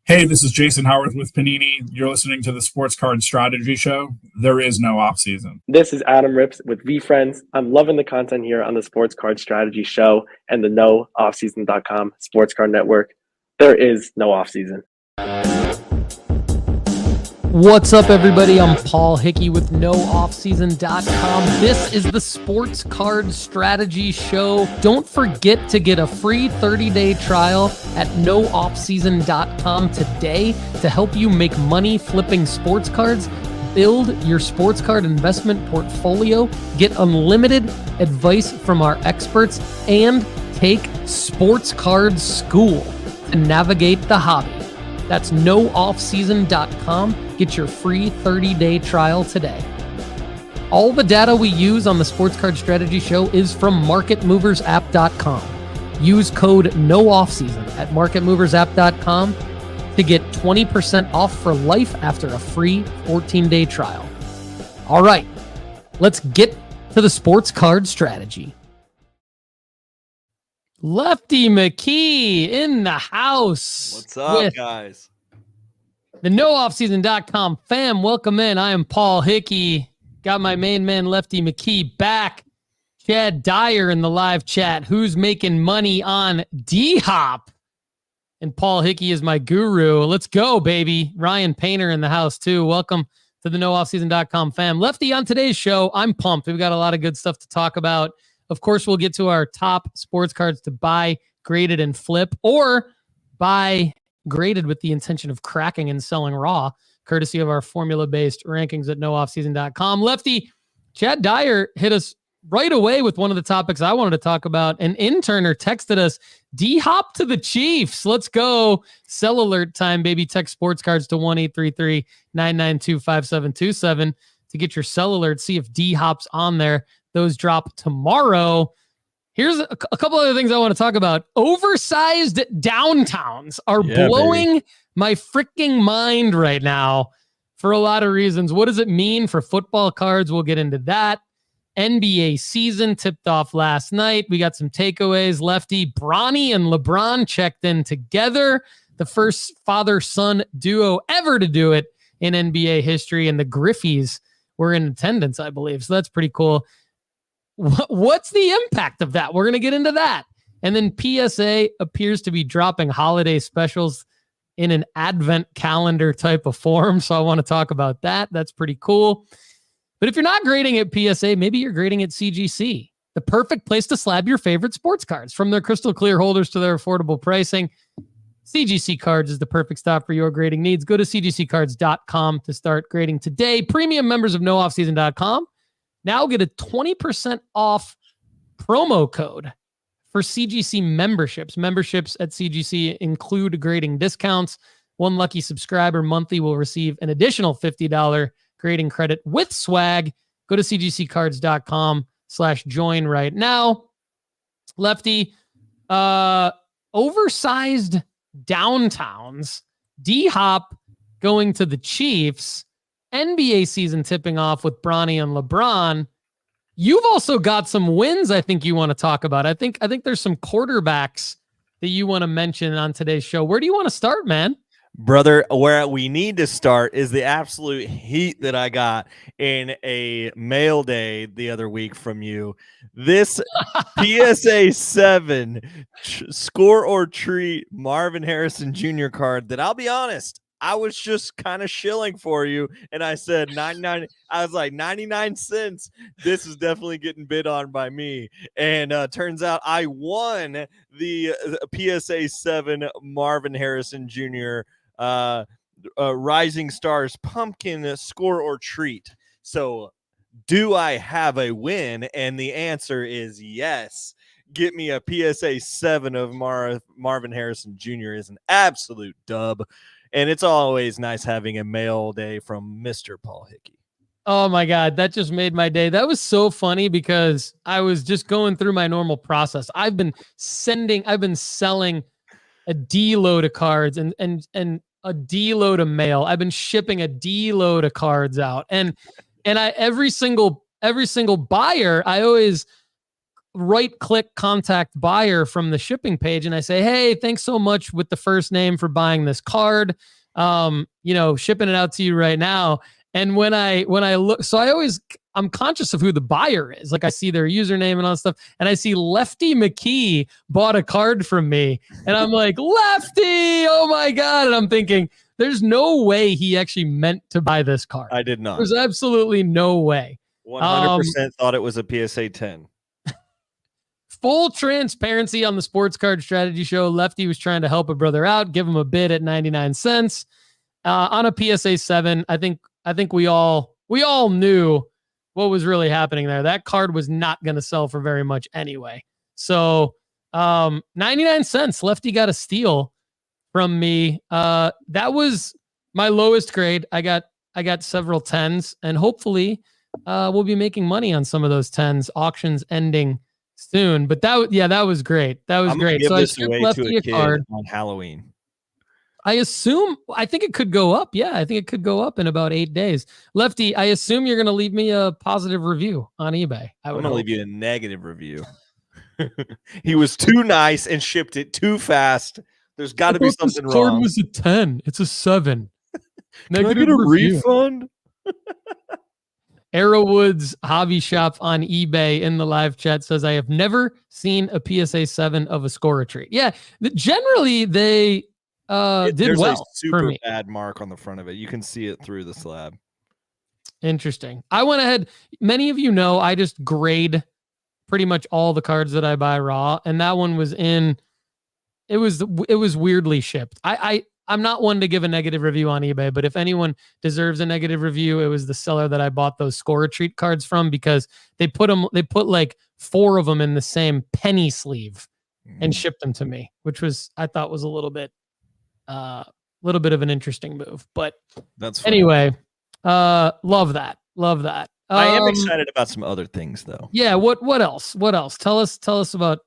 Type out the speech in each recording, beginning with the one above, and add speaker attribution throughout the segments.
Speaker 1: Hey, this is Jason Howard with Panini. You're listening to the Sports Card Strategy Show. There is no off season.
Speaker 2: This is Adam Rips with VFriends. I'm loving the content here on the Sports Card Strategy Show and the NoOffSeason.com Sports Card Network. There is no off season.
Speaker 3: What's up, everybody? I'm Paul Hickey with NoOffSeason.com. This is the Sports Card Strategy Show. Don't forget to get a free 30-day trial at NoOffSeason.com today to help you make money flipping sports cards, build your sports card investment portfolio, get unlimited advice from our experts, and take sports card school to navigate the hobby. That's NoOffSeason.com. Get your free 30-day trial today. All the data we use on the Sports Card Strategy Show is from MarketMoversApp.com. Use code NOOFFSEason at MarketMoversApp.com to get 20% off for life after a free 14-day trial. All right, let's get to the Sports Card Strategy. Lefty McKee in the house.
Speaker 4: What's up, guys?
Speaker 3: The NoOffSeason.com fam, welcome in. I am Paul Hickey. Got my main man, Lefty McKee, back. Chad Dyer in the live chat. Who's making money on DHop? And Paul Hickey is my guru. Let's go, baby. Ryan Painter in the house, too. Welcome to the NoOffSeason.com fam. Lefty, on today's show, I'm pumped. We've got a lot of good stuff to talk about. Of course, we'll get to our top sports cards to buy, graded, and flip, or buy graded with the intention of cracking and selling raw, courtesy of our formula-based rankings at NoOffSeason.com. Lefty, Chad Dyer hit us right away with one of the topics I wanted to talk about. An interner texted us, DHop to the Chiefs. Let's go. Sell alert time, baby. Text sports cards to 1-833-992-5727 to get your sell alert. See if DHop's on there. Those drop tomorrow. Here's a couple other things I want to talk about. Oversized downtowns are blowing my freaking mind right now for a lot of reasons. What does it mean for football cards? We'll get into that. NBA season tipped off last night. We got some takeaways. Lefty, Bronny and LeBron checked in together. The first father-son duo ever to do it in NBA history. And the Griffies were in attendance, I believe. So that's pretty cool. What's the impact of that? We're going to get into that. And then PSA appears to be dropping holiday specials in an advent calendar type of form. So I want to talk about that. That's pretty cool. But if you're not grading at PSA, maybe you're grading at CGC, the perfect place to slab your favorite sports cards. From their crystal clear holders to their affordable pricing, CGC Cards is the perfect stop for your grading needs. Go to cgccards.com to start grading today. Premium members of NoOffSeason.com now get a 20% off promo code for CGC memberships. Memberships at CGC include grading discounts. One lucky subscriber monthly will receive an additional $50 grading credit with swag. Go to cgccards.com/join right now. Lefty, oversized downtowns, DHop going to the Chiefs, NBA season tipping off with Bronny and LeBron. You've also got some wins I think you want to talk about. I think there's some quarterbacks that you want to mention on today's show. Where do you want to start, man?
Speaker 4: Brother, where we need to start is the absolute heat that I got in a mail day the other week from you. This PSA 7 score or treat Marvin Harrison Jr. card that, I'll be honest, I was just kind of shilling for you, and I said 99. I was like 99 cents. This is definitely getting bid on by me, and turns out I won the PSA 7 Marvin Harrison Jr. Rising Stars Pumpkin score or treat. So, do I have a win? And the answer is yes. Get me a PSA 7 of Marvin Harrison Jr. is an absolute dub. And it's always nice having a mail day from Mr. Paul Hickey.
Speaker 3: Oh my God, that just made my day. That was so funny because I was just going through my normal process. I've been selling a D load of cards and a D load of mail. I've been shipping a D load of cards out. And I every single buyer, I always right-click contact buyer from the shipping page, and I say, hey, thanks so much with the first name for buying this card. Shipping it out to you right now. And when I look, so I'm conscious of who the buyer is. Like I see their username and all that stuff, and I see Lefty McKee bought a card from me, and I'm like, Lefty, oh my God. And I'm thinking, there's no way he actually meant to buy this card.
Speaker 4: I did not.
Speaker 3: There's absolutely no way.
Speaker 4: 100% thought it was a PSA 10.
Speaker 3: Full transparency on the Sports Card Strategy Show. Lefty was trying to help a brother out, give him a bid at 99 cents on a PSA 7. I think we all knew what was really happening there. That card was not going to sell for very much anyway. So 99 cents. Lefty got a steal from me. That was my lowest grade. I got several 10s, and hopefully we'll be making money on some of those 10s. Auctions ending soon, but that was great. That was great. So I shipped Lefty a card
Speaker 4: on Halloween.
Speaker 3: I think it could go up. Yeah, I think it could go up in about 8 days. Lefty, I assume you're going to leave me a positive review on eBay.
Speaker 4: I'm going to leave you a negative review. He was too nice and shipped it too fast. There's got to be something wrong. This card
Speaker 3: was a 10. It's a 7.
Speaker 4: Can I get a refund?
Speaker 3: Arrowwood's Hobby Shop on eBay in the live chat says, I have never seen a PSA 7 of a score treat. Yeah, generally they did well.
Speaker 4: A super bad mark on the front of it. You can see it through the slab.
Speaker 3: Interesting. I went ahead. Many of you know I just grade pretty much all the cards that I buy raw, and that one was in. It was weirdly shipped. I'm not one to give a negative review on eBay, but if anyone deserves a negative review, it was the seller that I bought those score retreat cards from, because they put like 4 of them in the same penny sleeve and shipped them to me, which I thought was a little bit of an interesting move. But
Speaker 4: that's funny.
Speaker 3: Anyway, love that.
Speaker 4: I am excited about some other things though.
Speaker 3: Yeah. What else? Tell us about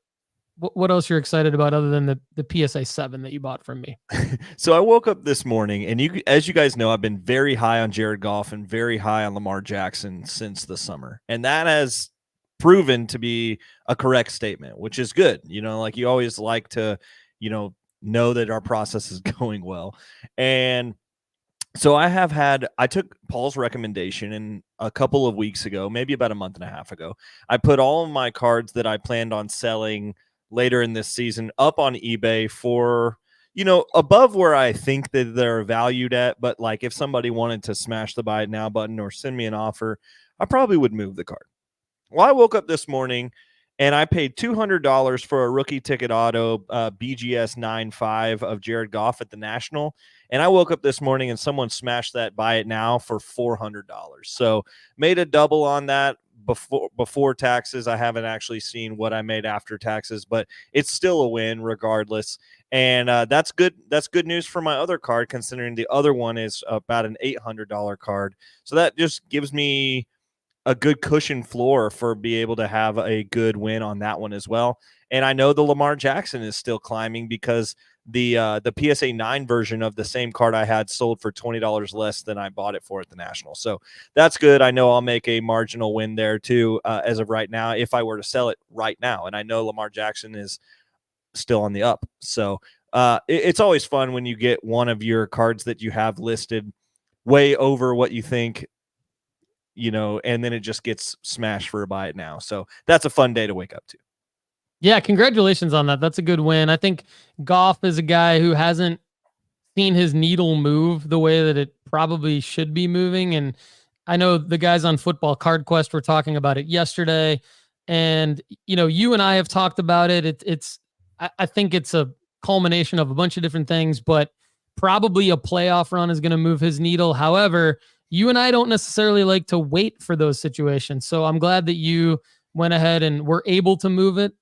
Speaker 3: what else you're excited about other than the PSA 7 that you bought from me.
Speaker 4: So I woke up this morning, and as you guys know, I've been very high on Jared Goff and very high on Lamar Jackson since the summer. And that has proven to be a correct statement, which is good. Like you always like to, know that our process is going well. And so I took Paul's recommendation, and a couple of weeks ago, maybe about a month and a half ago, I put all of my cards that I planned on selling later in this season up on eBay for, above where I think that they're valued at. But like if somebody wanted to smash the buy it now button or send me an offer, I probably would move the card. Well, I woke up this morning and I paid $200 for a rookie ticket auto BGS 9.5 of Jared Goff at the National. And I woke up this morning and someone smashed that buy it now for $400. So made a double on that. Before taxes. I haven't actually seen what I made after taxes, but it's still a win regardless. And that's good. That's good news for my other card, considering the other one is about an $800 card. So that just gives me a good cushion floor for be able to have a good win on that one as well. And I know the Lamar Jackson is still climbing because the PSA 9 version of the same card I had sold for $20 less than I bought it for at the National. So that's good. I know I'll make a marginal win there too as of right now if I were to sell it right now. And I know Lamar Jackson is still on the up. So it's always fun when you get one of your cards that you have listed way over what you think, and then it just gets smashed for a buy it now. So that's a fun day to wake up to.
Speaker 3: Yeah, congratulations on that. That's a good win. I think Goff is a guy who hasn't seen his needle move the way that it probably should be moving. And I know the guys on Football Card Quest were talking about it yesterday. And, you and I have talked about it. I think it's a culmination of a bunch of different things, but probably a playoff run is going to move his needle. However, you and I don't necessarily like to wait for those situations. So I'm glad that you went ahead and were able to move it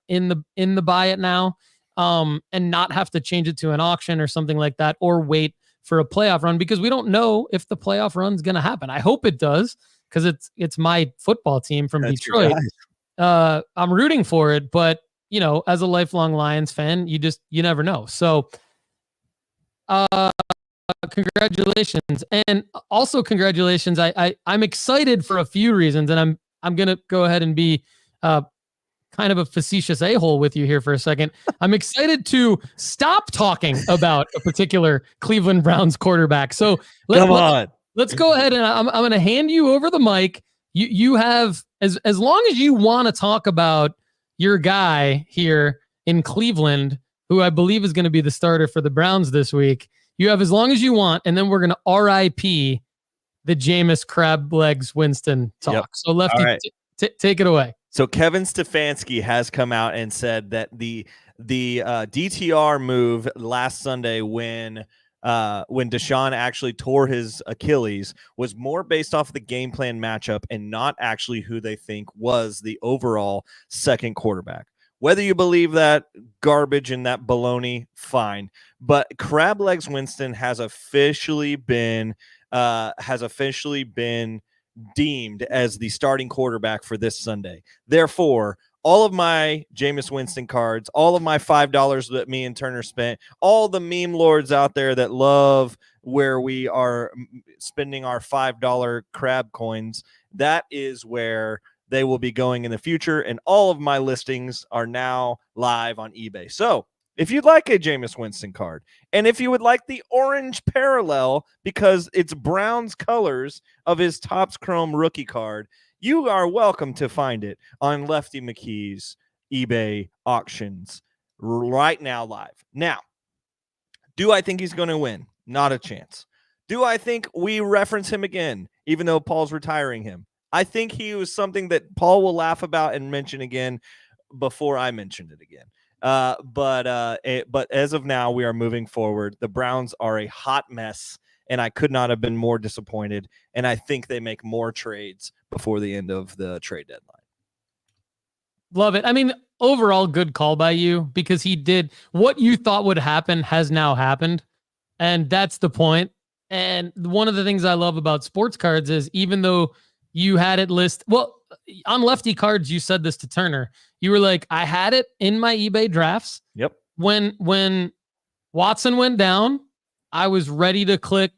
Speaker 3: in the buy it now and not have to change it to an auction or something like that, or wait for a playoff run, because we don't know if the playoff run's going to happen. I hope it does, because it's my football team from Detroit. I'm rooting for it, but as a lifelong Lions fan, you never know. So congratulations. And also congratulations. I'm excited for a few reasons, and I'm going to go ahead and be kind of a facetious a-hole with you here for a second. I'm excited to stop talking about a particular Cleveland Browns quarterback. So let's go ahead and I'm going to hand you over the mic. You have, as long as you want to talk about your guy here in Cleveland, who I believe is going to be the starter for the Browns this week, you have as long as you want, and then we're going to RIP the Jameis Crab Legs Winston talk. Yep. So Lefty, right. Take it away.
Speaker 4: So Kevin Stefanski has come out and said that the DTR move last Sunday when Deshaun actually tore his Achilles was more based off the game plan matchup and not actually who they think was the overall second quarterback. Whether you believe that garbage and that baloney, fine. But Crab Legs Winston has officially been deemed as the starting quarterback for this Sunday. Therefore, all of my Jameis Winston cards, all of my $5 that me and Turner spent, all the meme lords out there that love where we are spending our $5 crab coins, that is where they will be going in the future. And all of my listings are now live on eBay. So if you'd like a Jameis Winston card, and if you would like the orange parallel because it's Brown's colors of his Topps Chrome rookie card, you are welcome to find it on Lefty McKee's eBay auctions right now live. Now, do I think he's going to win? Not a chance. Do I think we reference him again, even though Paul's retiring him? I think he was something that Paul will laugh about and mention again before I mention it again. But as of now, we are moving forward. The Browns are a hot mess, and I could not have been more disappointed. And I think they make more trades before the end of the trade deadline.
Speaker 3: Love it. I mean, overall, good call by you, because he did what you thought would happen has now happened. And that's the point. And one of the things I love about sports cards is even though you had it on Lefty Cards, you said this to Turner. You were like, I had it in my eBay drafts.
Speaker 4: Yep.
Speaker 3: When Watson went down, I was ready to click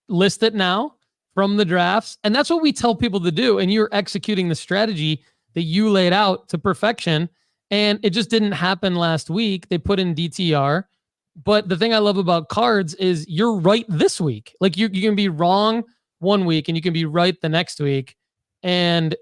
Speaker 3: list it now from the drafts. And that's what we tell people to do. And you're executing the strategy that you laid out to perfection. And it just didn't happen last week. They put in DTR. But the thing I love about cards is you're right this week. Like you can be wrong one week and you can be right the next week. And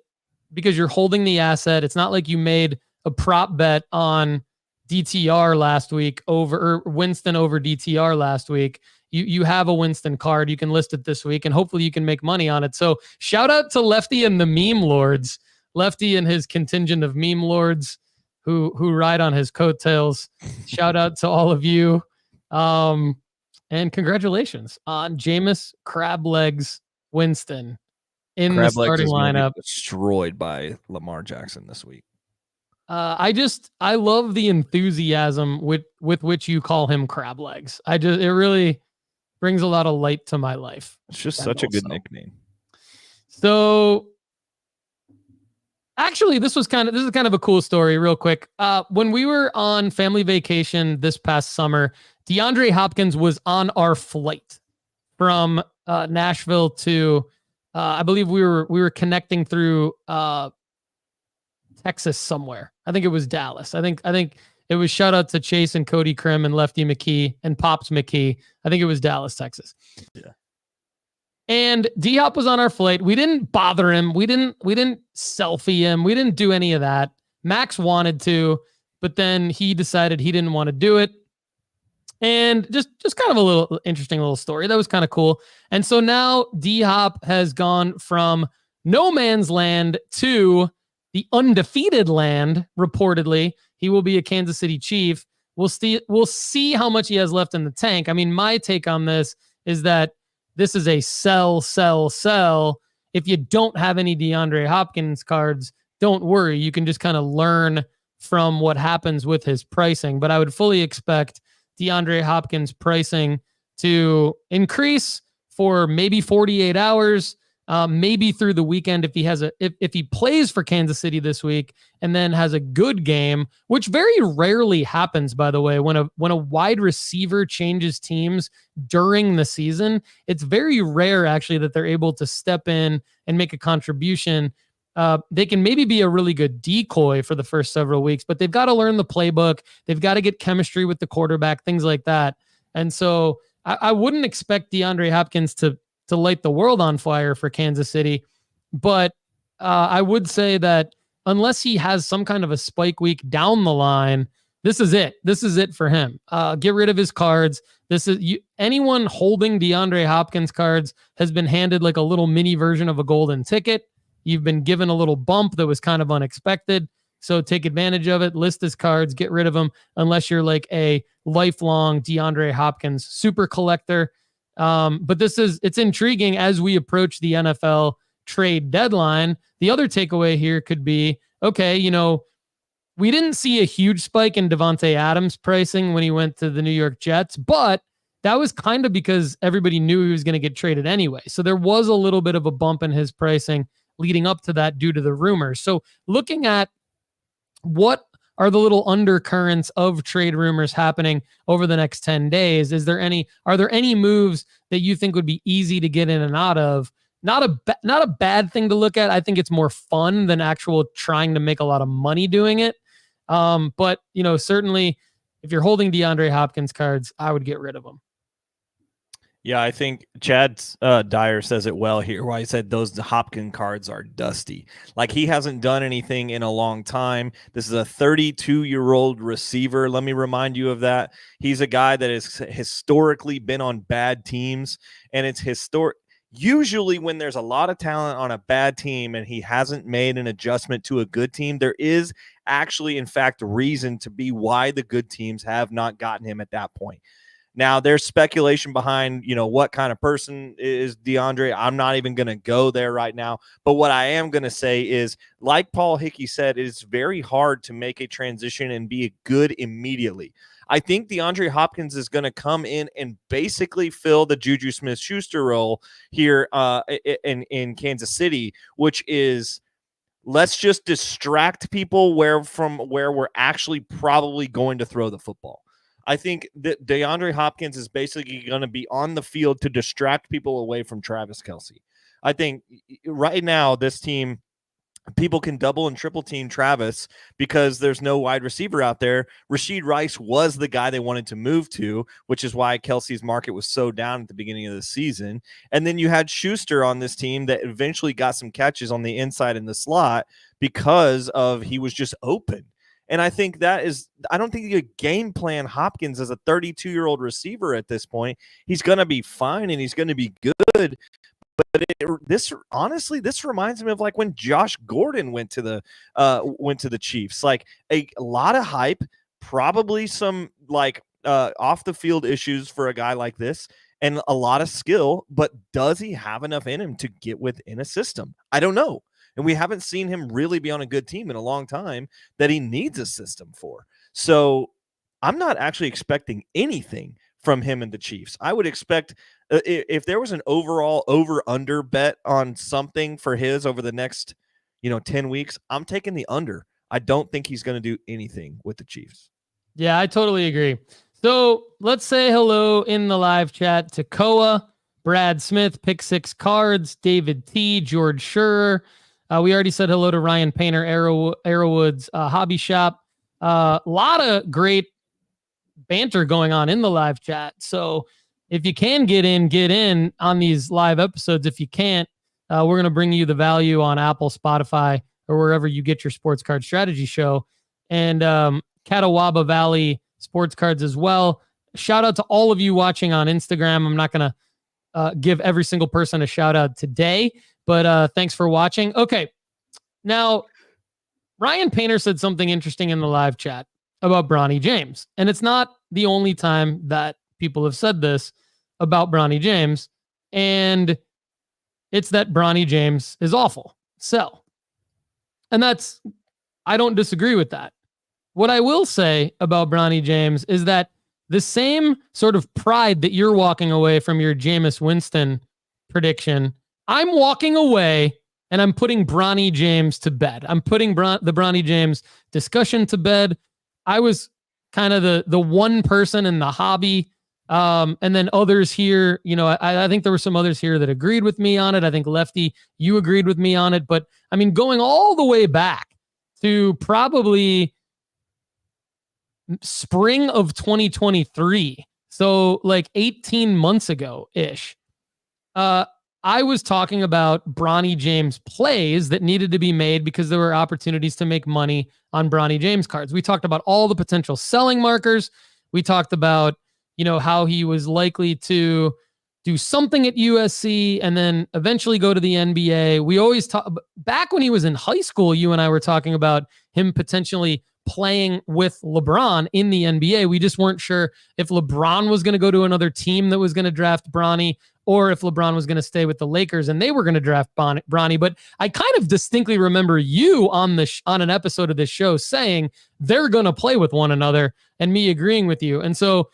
Speaker 3: because you're holding the asset, it's not like you made a prop bet on DTR last week or Winston over DTR last week. You have a Winston card. You can list it this week and hopefully you can make money on it. So shout out to Lefty and the meme lords, Lefty and his contingent of meme lords who ride on his coattails. Shout out to all of you. And congratulations on Jameis Crab Legs Winston in the starting lineup.
Speaker 4: Destroyed by Lamar Jackson this week.
Speaker 3: I love the enthusiasm with which you call him Crab Legs. It really brings a lot of light to my life.
Speaker 4: It's just such a good nickname.
Speaker 3: So actually, this is kind of a cool story real quick. When we were on family vacation this past summer, DeAndre Hopkins was on our flight from Nashville to I believe we were connecting through Texas somewhere. I think it was Dallas. I think it was shout out to Chase and Cody Krim and Lefty McKee and Pops McKee. I think it was Dallas, Texas.
Speaker 4: Yeah.
Speaker 3: And DHop was on our flight. We didn't bother him. We didn't selfie him. We didn't do any of that. Max wanted to, but then he decided he didn't want to do it. And just kind of a little interesting little story. That was kind of cool. And so now DHop has gone from no man's land to the undefeated land, reportedly. He will be a Kansas City Chief. We'll see how much he has left in the tank. I mean, my take on this is that this is a sell. If you don't have any DeAndre Hopkins cards, don't worry. You can just kind of learn from what happens with his pricing. But I would fully expect DeAndre Hopkins pricing to increase for maybe 48 hours, maybe through the weekend if he plays for Kansas City this week and then has a good game, which very rarely happens, by the way. When a wide receiver changes teams during the season, it's very rare actually that they're able to step in and make a contribution They can maybe be a really good decoy for the first several weeks, but they've got to learn the playbook. They've got to get chemistry with the quarterback, things like that. And so I wouldn't expect DeAndre Hopkins to light the world on fire for Kansas City. But I would say that unless he has some kind of a spike week down the line, this is it. This is it for him. Get rid of his cards. Anyone holding DeAndre Hopkins cards has been handed like a little mini version of a golden ticket. You've been given a little bump that was kind of unexpected. So take advantage of it. List his cards. Get rid of them unless you're like a lifelong DeAndre Hopkins super collector. But it's intriguing as we approach the NFL trade deadline. The other takeaway here could be, okay, we didn't see a huge spike in Devontae Adams pricing when he went to the New York Jets, but that was kind of because everybody knew he was going to get traded anyway. So there was a little bit of a bump in his pricing leading up to that due to the rumors. So looking at what are the little undercurrents of trade rumors happening over the next 10 days, are there any moves that you think would be easy to get in and out of? Not a bad thing to look at. I think it's more fun than actual trying to make a lot of money doing it. But certainly if you're holding DeAndre Hopkins cards, I would get rid of them.
Speaker 4: Yeah, I think Chad Dyer says it well here, where he said those Hopkins cards are dusty. Like, he hasn't done anything in a long time. This is a 32-year-old receiver. Let me remind you of that. He's a guy that has historically been on bad teams, and it's historic. Usually when there's a lot of talent on a bad team and he hasn't made an adjustment to a good team, there is actually, in fact, reason to be why the good teams have not gotten him at that point. Now, there's speculation behind, what kind of person is DeAndre. I'm not even going to go there right now. But what I am going to say is, like Paul Hickey said, it's very hard to make a transition and be good immediately. I think DeAndre Hopkins is going to come in and basically fill the Juju Smith-Schuster role here in Kansas City, which is, let's just distract people from where we're actually probably going to throw the football. I think that DeAndre Hopkins is basically going to be on the field to distract people away from Travis Kelce. I think right now this team, people can double and triple team Travis because there's no wide receiver out there. Rashid Rice was the guy they wanted to move to, which is why Kelce's market was so down at the beginning of the season. And then you had Schuster on this team that eventually got some catches on the inside in the slot because of he was just open. And I think I don't think you game plan Hopkins as a 32-year-old receiver at this point. He's going to be fine and he's going to be good. But this reminds me of like when Josh Gordon went to the Chiefs. Like a lot of hype, probably some like off the field issues for a guy like this, and a lot of skill. But does he have enough in him to get within a system? I don't know. And we haven't seen him really be on a good team in a long time that he needs a system for. So I'm not actually expecting anything from him and the Chiefs. I would expect if there was an overall over-under bet on something for his over the next 10 weeks, I'm taking the under. I don't think he's going to do anything with the Chiefs.
Speaker 3: Yeah, I totally agree. So let's say hello in the live chat to Koa, Brad Smith, Pick Six Cards, David T, George Schurer. We already said hello to Ryan Painter, Arrowwood's Hobby Shop. A lot of great banter going on in the live chat. So if you can get in on these live episodes. If you can't, we're going to bring you the value on Apple, Spotify, or wherever you get your sports card strategy show. And Catawba Valley Sports Cards as well. Shout out to all of you watching on Instagram. I'm not going to give every single person a shout out today, but thanks for watching. Okay. Now, Ryan Painter said something interesting in the live chat about Bronny James. And it's not the only time that people have said this about Bronny James. And it's that Bronny James is awful. Sell. And I don't disagree with that. What I will say about Bronny James is that the same sort of pride that you're walking away from your Jameis Winston prediction, I'm walking away and I'm putting Bronny James to bed. I'm putting the Bronny James discussion to bed. I was kind of the one person in the hobby And then others here, I think there were some others here that agreed with me on it. I think Lefty, you agreed with me on it. But I mean, going all the way back to probably spring of 2023, so like 18 months ago-ish, I was talking about Bronny James plays that needed to be made because there were opportunities to make money on Bronny James cards. We talked about all the potential selling markers. We talked about, how he was likely to do something at USC and then eventually go to the NBA. We always talk back when he was in high school, you and I were talking about him potentially playing with LeBron in the NBA. We just weren't sure if LeBron was going to go to another team that was going to draft Bronny, or if LeBron was going to stay with the Lakers and they were going to draft Bronny. But I kind of distinctly remember you on an episode of this show saying they're going to play with one another, and me agreeing with you. And so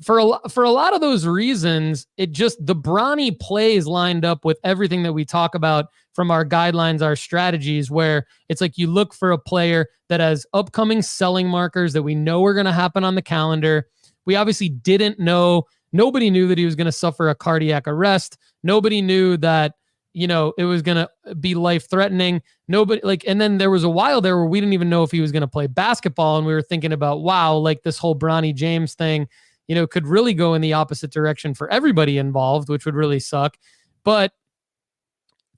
Speaker 3: for a lot of those reasons, the Bronny plays lined up with everything that we talk about from our guidelines, our strategies, where it's like you look for a player that has upcoming selling markers that we know are going to happen on the calendar. We obviously didn't know. Nobody knew that he was going to suffer a cardiac arrest. Nobody knew that, it was going to be life-threatening. And then there was a while there where we didn't even know if he was going to play basketball. And we were thinking about, wow, like this whole Bronny James thing, could really go in the opposite direction for everybody involved, which would really suck. But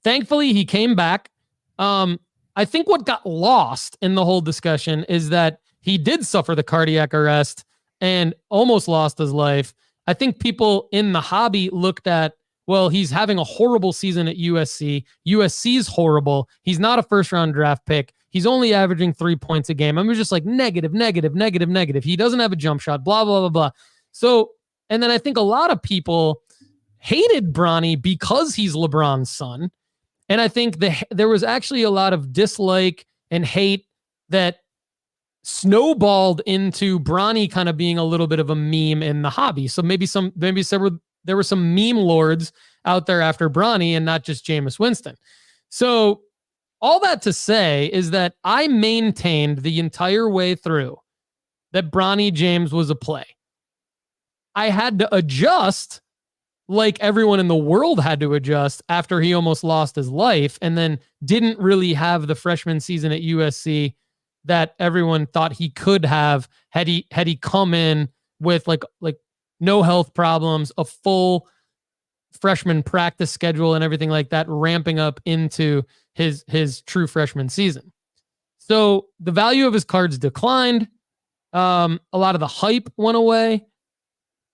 Speaker 3: thankfully, he came back. I think what got lost in the whole discussion is that he did suffer the cardiac arrest and almost lost his life. I think people in the hobby looked at, well, he's having a horrible season at USC. USC's horrible. He's not a first-round draft pick. He's only averaging 3 points a game. I was just like, negative. He doesn't have a jump shot, blah, blah, blah, blah. So, and then I think a lot of people hated Bronny because he's LeBron's son. And I think there was actually a lot of dislike and hate that snowballed into Bronny kind of being a little bit of a meme in the hobby. So there were some meme lords out there after Bronny and not just Jameis Winston. So all that to say is that I maintained the entire way through that Bronny James was a play. I had to adjust like everyone in the world had to adjust after he almost lost his life and then didn't really have the freshman season at USC that everyone thought he could have had he come in with like no health problems, a full freshman practice schedule and everything like that, ramping up into his true freshman season. So the value of his cards declined. A lot of the hype went away,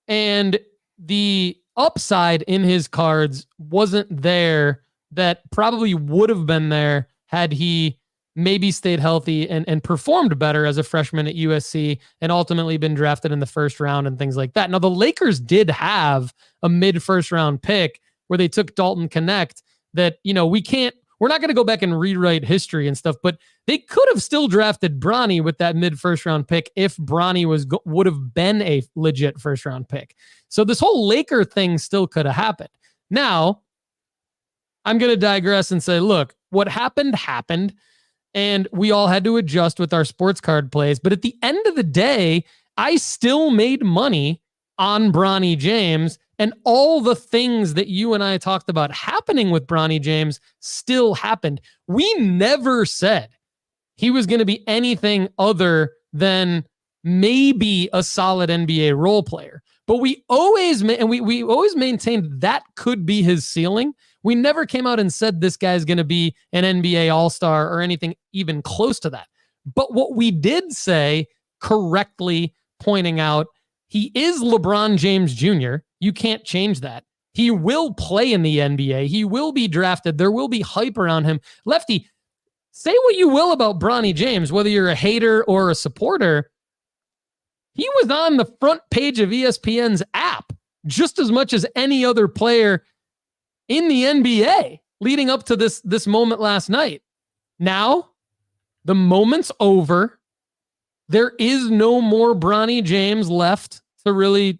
Speaker 3: and the upside in his cards wasn't there that probably would have been there had he maybe stayed healthy and performed better as a freshman at USC and ultimately been drafted in the first round and things like that. Now, the Lakers did have a mid-first round pick where they took Dalton Connect that, we're not going to go back and rewrite history and stuff, but they could have still drafted Bronny with that mid-first round pick if Bronny would have been a legit first round pick. So this whole Laker thing still could have happened. Now, I'm going to digress and say, look, what happened. And we all had to adjust with our sports card plays. But at the end of the day, I still made money on Bronny James, and all the things that you and I talked about happening with Bronny James still happened. We never said he was going to be anything other than maybe a solid NBA role player. But we always maintained that could be his ceiling. We never came out and said this guy's going to be an NBA All-Star or anything even close to that. But what we did say, correctly pointing out, he is LeBron James Jr. You can't change that. He will play in the NBA. He will be drafted. There will be hype around him. Lefty, say what you will about Bronny James, whether you're a hater or a supporter. He was on the front page of ESPN's app just as much as any other player in the NBA leading up to this moment last night. Now, the moment's over. There is no more Bronny James left to really,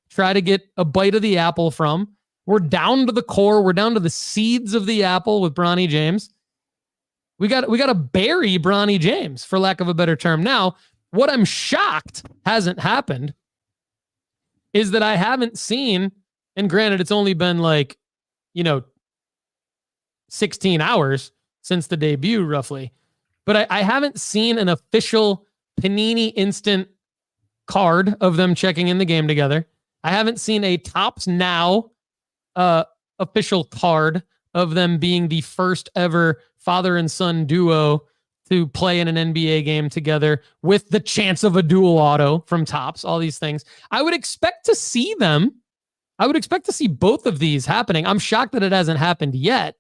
Speaker 3: try to get a bite of the apple from. We're down to the core. We're down to the seeds of the apple with Bronny James. We got to bury Bronny James, for lack of a better term. Now, what I'm shocked hasn't happened is that I haven't seen, and granted, it's only been 16 hours since the debut, roughly, but I haven't seen an official Panini Instant card of them checking in the game together. I haven't seen a Topps Now official card of them being the first ever father and son duo to play in an NBA game together with the chance of a dual auto from Topps, all these things. I would expect to see them. I would expect to see both of these happening. I'm shocked that it hasn't happened yet.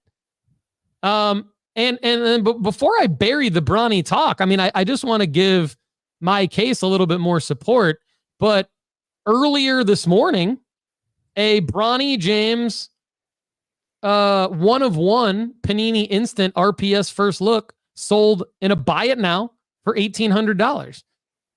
Speaker 3: But before I bury the Bronny talk, I mean, I just want to give my case a little bit more support. But earlier this morning, a Bronny James 1/1 Panini Instant RPS first look sold in a buy it now for $1,800.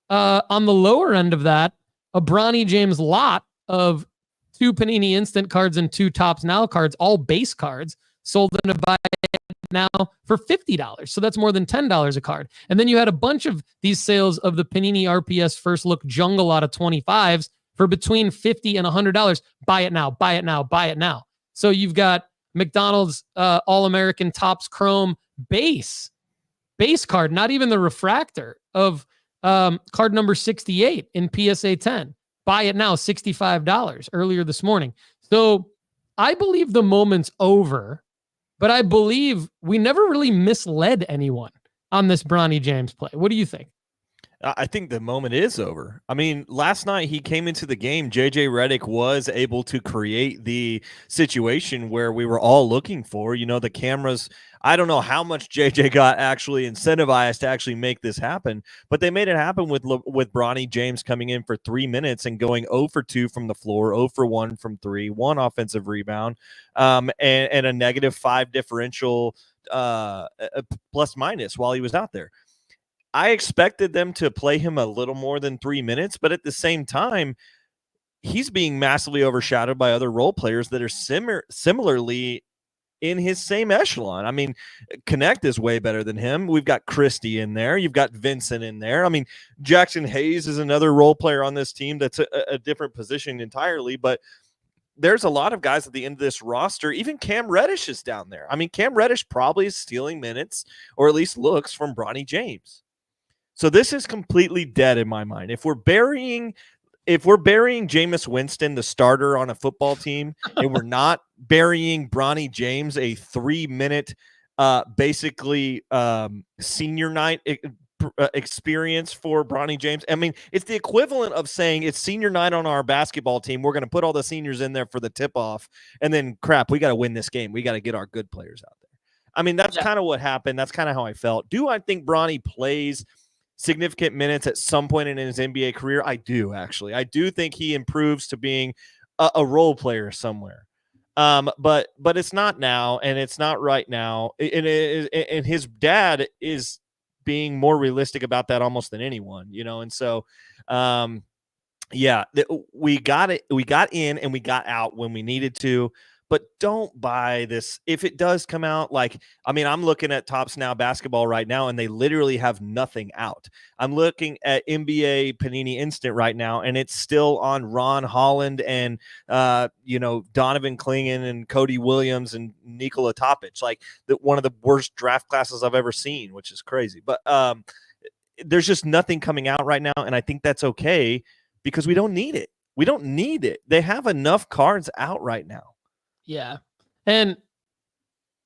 Speaker 3: On the lower end of that, a Bronny James lot of 2 Panini Instant cards and 2 Topps Now cards, all base cards, sold in a buy it now for $50. So that's more than $10 a card. And then you had a bunch of these sales of the Panini RPS first look jungle lot of 25s for between $50 and $100. Buy it now, buy it now, buy it now. So you've got McDonald's All-American Topps Chrome base card, not even the refractor of card number 68 in PSA 10. Buy it now, $65 earlier this morning. So I believe the moment's over, but I believe we never really misled anyone on this Bronny James play. What do you think?
Speaker 4: I think the moment is over. I mean, last night he came into the game. JJ Redick was able to create the situation where we were all looking for. You know, the cameras, I don't know how much JJ got actually incentivized to actually make this happen, but they made it happen with Bronny James coming in for 3 minutes and going 0 for 2 from the floor, 0 for 1 from 3, 1 offensive rebound, and a -5 differential plus minus while he was out there. I expected them to play him a little more than 3 minutes, but at the same time, he's being massively overshadowed by other role players that are similarly in his same echelon. I mean, Connect is way better than him. We've got Christie in there. You've got Vincent in there. I mean, Jackson Hayes is another role player on this team that's a different position entirely, but there's a lot of guys at the end of this roster. Even Cam Reddish is down there. I mean, Cam Reddish probably is stealing minutes or at least looks from Bronny James. So this is completely dead in my mind. If we're burying Jameis Winston, the starter on a football team, and we're not burying Bronny James, a 3-minute, basically senior night experience for Bronny James. I mean, it's the equivalent of saying it's senior night on our basketball team. We're going to put all the seniors in there for the tip-off, and then crap, we got to win this game. We got to get our good players out there. I mean, that's kind of what happened. That's kind of how I felt. Do I think Bronny plays significant minutes at some point in his NBA career? I do, actually. I do think he improves to being a role player somewhere. But it's not now, and it's not right now. And his dad is being more realistic about that almost than anyone, you know? And so, we got in and we got out when we needed to. But don't buy this. If it does come out, I'm looking at Topps Now basketball right now, and they literally have nothing out. I'm looking at NBA Panini Instant right now, and it's still on Ron Holland and, Donovan Clingan and Cody Williams and Nikola Topic, one of the worst draft classes I've ever seen, which is crazy. But there's just nothing coming out right now, and I think that's okay because we don't need it. We don't need it. They have enough cards out right now.
Speaker 3: Yeah. And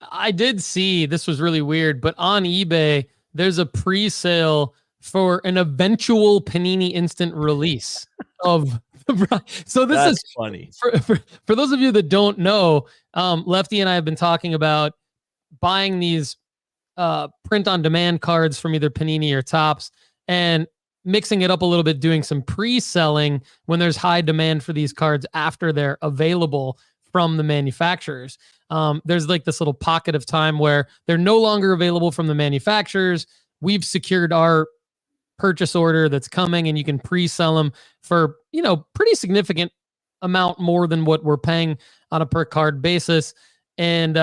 Speaker 3: I did see, this was really weird, but on eBay, there's a pre-sale for an eventual Panini Instant release of the. So this
Speaker 4: That's
Speaker 3: is
Speaker 4: funny.
Speaker 3: For those of you that don't know, Lefty and I have been talking about buying these print on demand cards from either Panini or Topps and mixing it up a little bit, doing some pre-selling when there's high demand for these cards after they're available from the manufacturers. There's this little pocket of time where they're no longer available from the manufacturers. We've secured our purchase order that's coming, and you can pre-sell them for, pretty significant amount more than what we're paying on a per card basis. And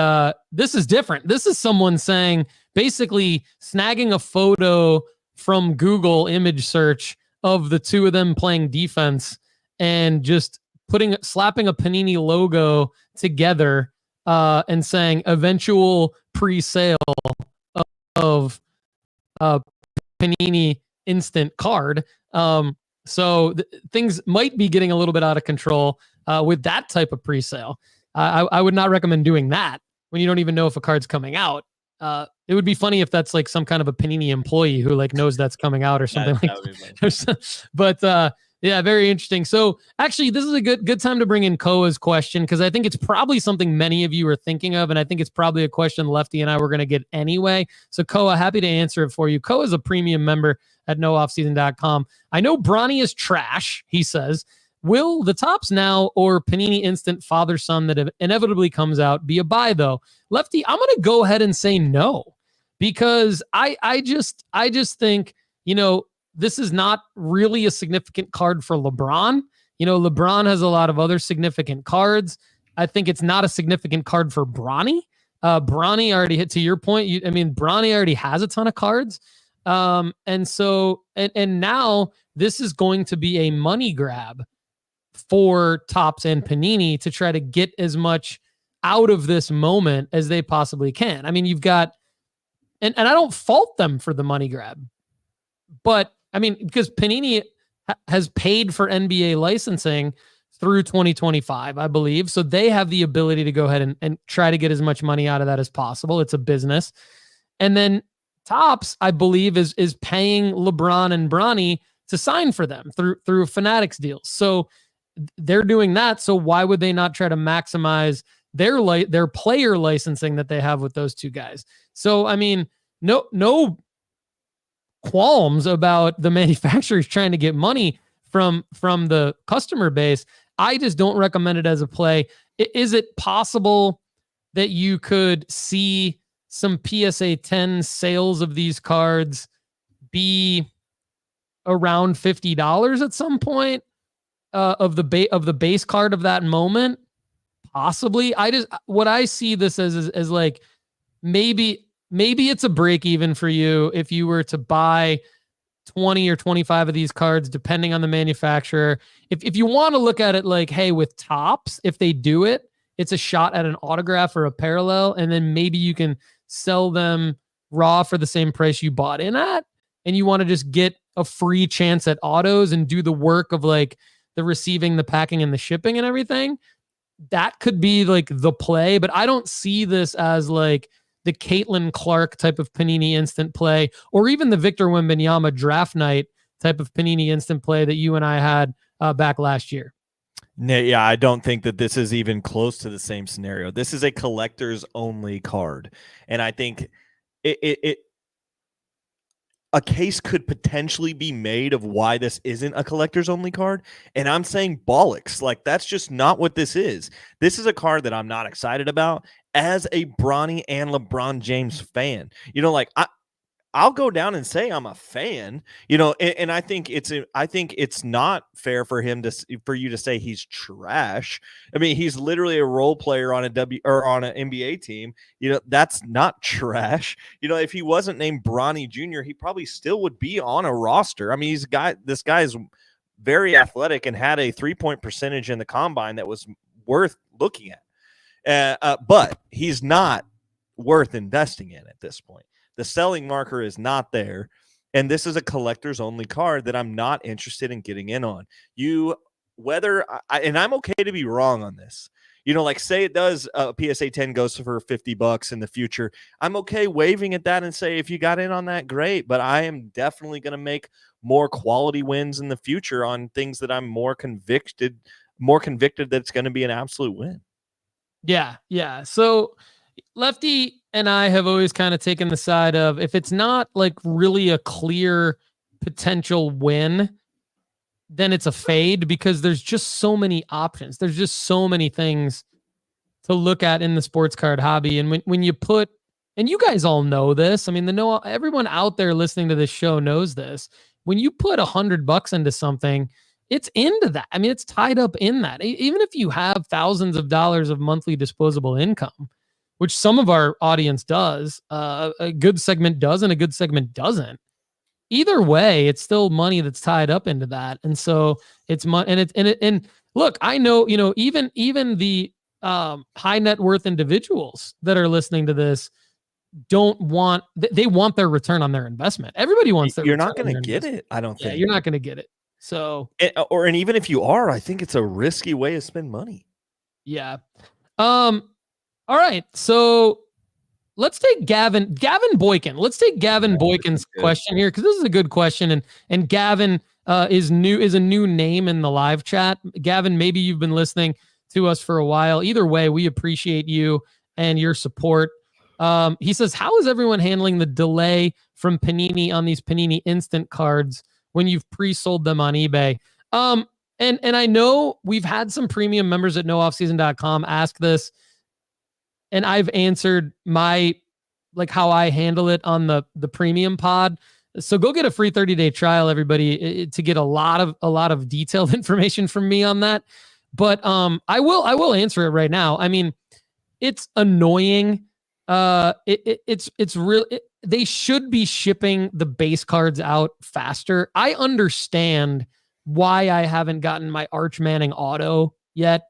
Speaker 3: this is different. This is someone saying, basically snagging a photo from Google image search of the two of them playing defense and just slapping a Panini logo together and saying eventual pre-sale of Panini instant card. So things might be getting a little bit out of control with that type of pre-sale. I would not recommend doing that when you don't even know if a card's coming out. It would be funny if that's like some kind of a Panini employee who like knows that's coming out or something like that. But yeah, very interesting. So actually, this is a good time to bring in Koa's question, because I think it's probably something many of you are thinking of, and I think it's probably a question Lefty and I were going to get anyway. So Koa, happy to answer it for you. Koa is a premium member at nooffseason.com. I know Bronny is trash, he says. Will the Topps Now or Panini Instant Father-Son that inevitably comes out be a buy, though? Lefty, I'm going to go ahead and say no, because I just think, this is not really a significant card for LeBron. LeBron has a lot of other significant cards. I think it's not a significant card for Bronny. Bronny already hit, to your point. Bronny already has a ton of cards. And now this is going to be a money grab for Topps and Panini to try to get as much out of this moment as they possibly can. You've got, and I don't fault them for the money grab, but because Panini has paid for NBA licensing through 2025, I believe. So they have the ability to go ahead and try to get as much money out of that as possible. It's a business. And then Topps, I believe, is paying LeBron and Bronny to sign for them through Fanatics deals. So they're doing that. So why would they not try to maximize their player licensing that they have with those two guys? So, no qualms about the manufacturers trying to get money from the customer base. I just don't recommend it as a play. Is it possible that you could see some PSA 10 sales of these cards be around $50 at some point of the base card of that moment? Possibly. What I see this as like, maybe it's a break even for you if you were to buy 20 or 25 of these cards, depending on the manufacturer. If you want to look at it like, hey, with Topps, if they do it, it's a shot at an autograph or a parallel, and then maybe you can sell them raw for the same price you bought in at, and you want to just get a free chance at autos and do the work of like the receiving, the packing, and the shipping and everything. That could be like the play, but I don't see this as like the Caitlin Clark type of Panini instant play, or even the Victor Wembanyama draft night type of Panini instant play that you and I had back last year.
Speaker 4: Yeah, I don't think that this is even close to the same scenario. This is a collector's only card. And I think a case could potentially be made of why this isn't a collector's only card. And I'm saying bollocks. Like, that's just not what this is. This is a card that I'm not excited about as a Bronny and LeBron James fan. I'll go down and say I'm a fan, and I think it's not fair for you to say he's trash. He's literally a role player on on an NBA team. That's not trash. If he wasn't named Bronny Jr., he probably still would be on a roster. This guy is very athletic and had a 3-point percentage in the combine that was worth looking at. But he's not worth investing in at this point. The selling marker is not there, and this is a collector's only card that I'm not interested in getting in on. And I'm okay to be wrong on this. Say it does, PSA 10 goes for $50 in the future. I'm okay waving at that and say, if you got in on that, great. But I am definitely going to make more quality wins in the future on things that I'm more convicted that it's going to be an absolute win.
Speaker 3: Yeah. So Lefty and I have always kind of taken the side of, if it's not like really a clear potential win, then it's a fade, because there's just so many options. There's just so many things to look at in the sports card hobby. And when you put, and you guys all know this, everyone out there listening to this show knows this. When you put $100 into something, it's into that. It's tied up in that. Even if you have thousands of dollars of monthly disposable income, which some of our audience does, a good segment does and a good segment doesn't. either way, it's still money that's tied up into that. And so it's money. And look, I know, even the high net worth individuals that are listening to this they want their return on their investment. Everybody wants their
Speaker 4: You're
Speaker 3: return
Speaker 4: not going to get it, I don't think.
Speaker 3: You're not going to get it. So,
Speaker 4: and even if you are, I think it's a risky way to spend money.
Speaker 3: Yeah. All right. So let's take Gavin Boykin. Let's take Gavin Boykin's question here, because this is a good question. And Gavin is a new name in the live chat. Gavin, maybe you've been listening to us for a while. Either way, we appreciate you and your support. He says, how is everyone handling the delay from Panini on these Panini instant cards when you've pre-sold them on eBay? And I know we've had some premium members at nooffseason.com ask this, and I've answered how I handle it on the premium pod. So go get a free 30-day trial, everybody, to get a lot of detailed information from me on that. But I will answer it right now. I mean, it's annoying. It's real. They should be shipping the base cards out faster. I understand why I haven't gotten my Arch Manning auto yet.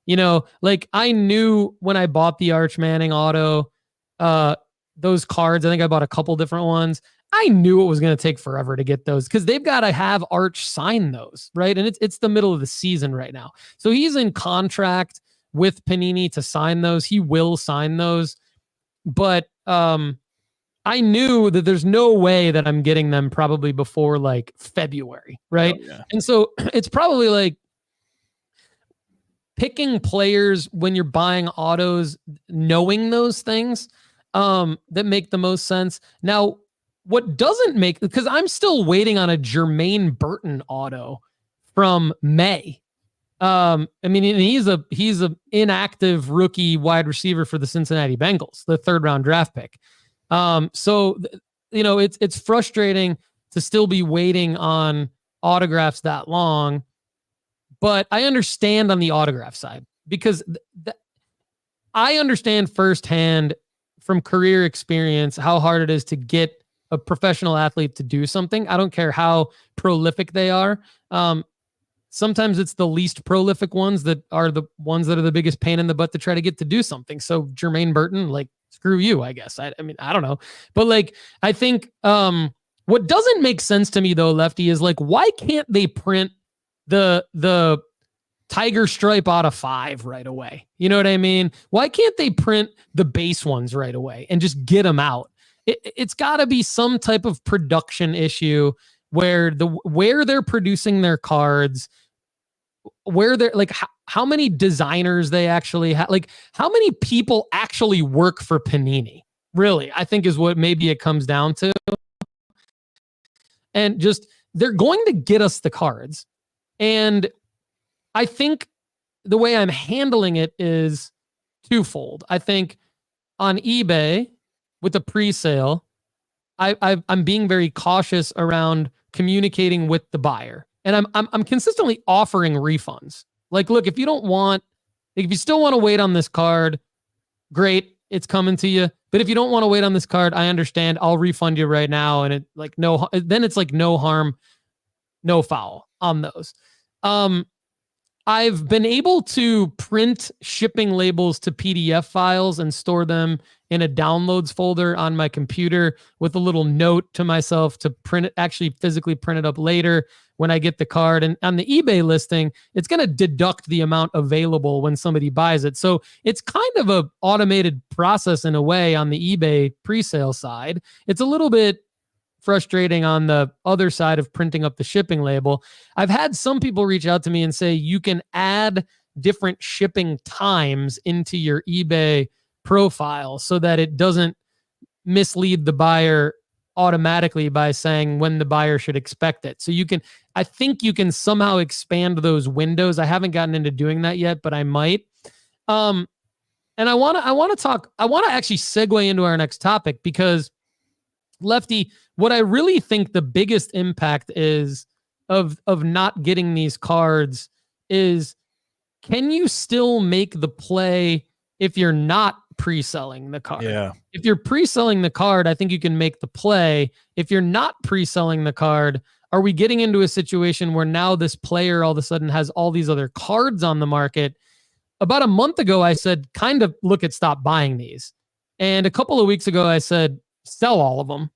Speaker 3: I knew when I bought the Arch Manning auto, those cards, I think I bought a couple different ones. I knew it was going to take forever to get those because they've got to have Arch sign those, right? And it's the middle of the season right now. So he's in contract with Panini to sign those. He will sign those. But I knew that there's no way that I'm getting them probably before February, right? Oh, yeah. And so it's probably picking players when you're buying autos, knowing those things that make the most sense. Now, what doesn't make, because I'm still waiting on a Jermaine Burton auto from May. I mean, he's a inactive rookie wide receiver for the Cincinnati Bengals, the 3rd round draft pick. So it's frustrating to still be waiting on autographs that long, but I understand on the autograph side because I understand firsthand from career experience how hard it is to get a professional athlete to do something. I don't care how prolific they are. Sometimes it's the least prolific ones that are the ones that are the biggest pain in the butt to try to get to do something. So Jermaine Burton, screw you, I guess. I mean, I don't know. But I think what doesn't make sense to me though, Lefty, is why can't they print the Tiger Stripe out of 5 right away? You know what I mean? Why can't they print the base ones right away and just get them out? It's got to be some type of production issue where they're producing their cards, where they're how many designers they actually have, how many people actually work for Panini, really, I think is what maybe it comes down to. And just, they're going to get us the cards. And I think the way I'm handling it is twofold. I think on eBay with the pre-sale, I'm being very cautious around communicating with the buyer. And I'm consistently offering refunds. Look, if you still want to wait on this card, great, it's coming to you. But if you don't want to wait on this card, I understand. I'll refund you right now. And then it's no harm, no foul on those. I've been able to print shipping labels to PDF files and store them in a downloads folder on my computer with a little note to myself to print it, actually physically print it up later when I get the card. And on the eBay listing, it's going to deduct the amount available when somebody buys it. So it's kind of a automated process in a way on the eBay pre-sale side. It's a little bit frustrating on the other side of printing up the shipping label. I've had some people reach out to me and say you can add different shipping times into your eBay profile so that it doesn't mislead the buyer automatically by saying when the buyer should expect it. So I think you can somehow expand those windows. I haven't gotten into doing that yet, but I might. And I want to actually segue into our next topic because, Lefty, what I really think the biggest impact is of not getting these cards is, can you still make the play if you're not pre-selling the card.
Speaker 4: Yeah.
Speaker 3: If you're pre-selling the card, I think you can make the play. If you're not pre-selling the card, are we getting into a situation where now this player all of a sudden has all these other cards on the market? About a month ago, I said, kind of look at stop buying these. And a couple of weeks ago, I said, sell all of them.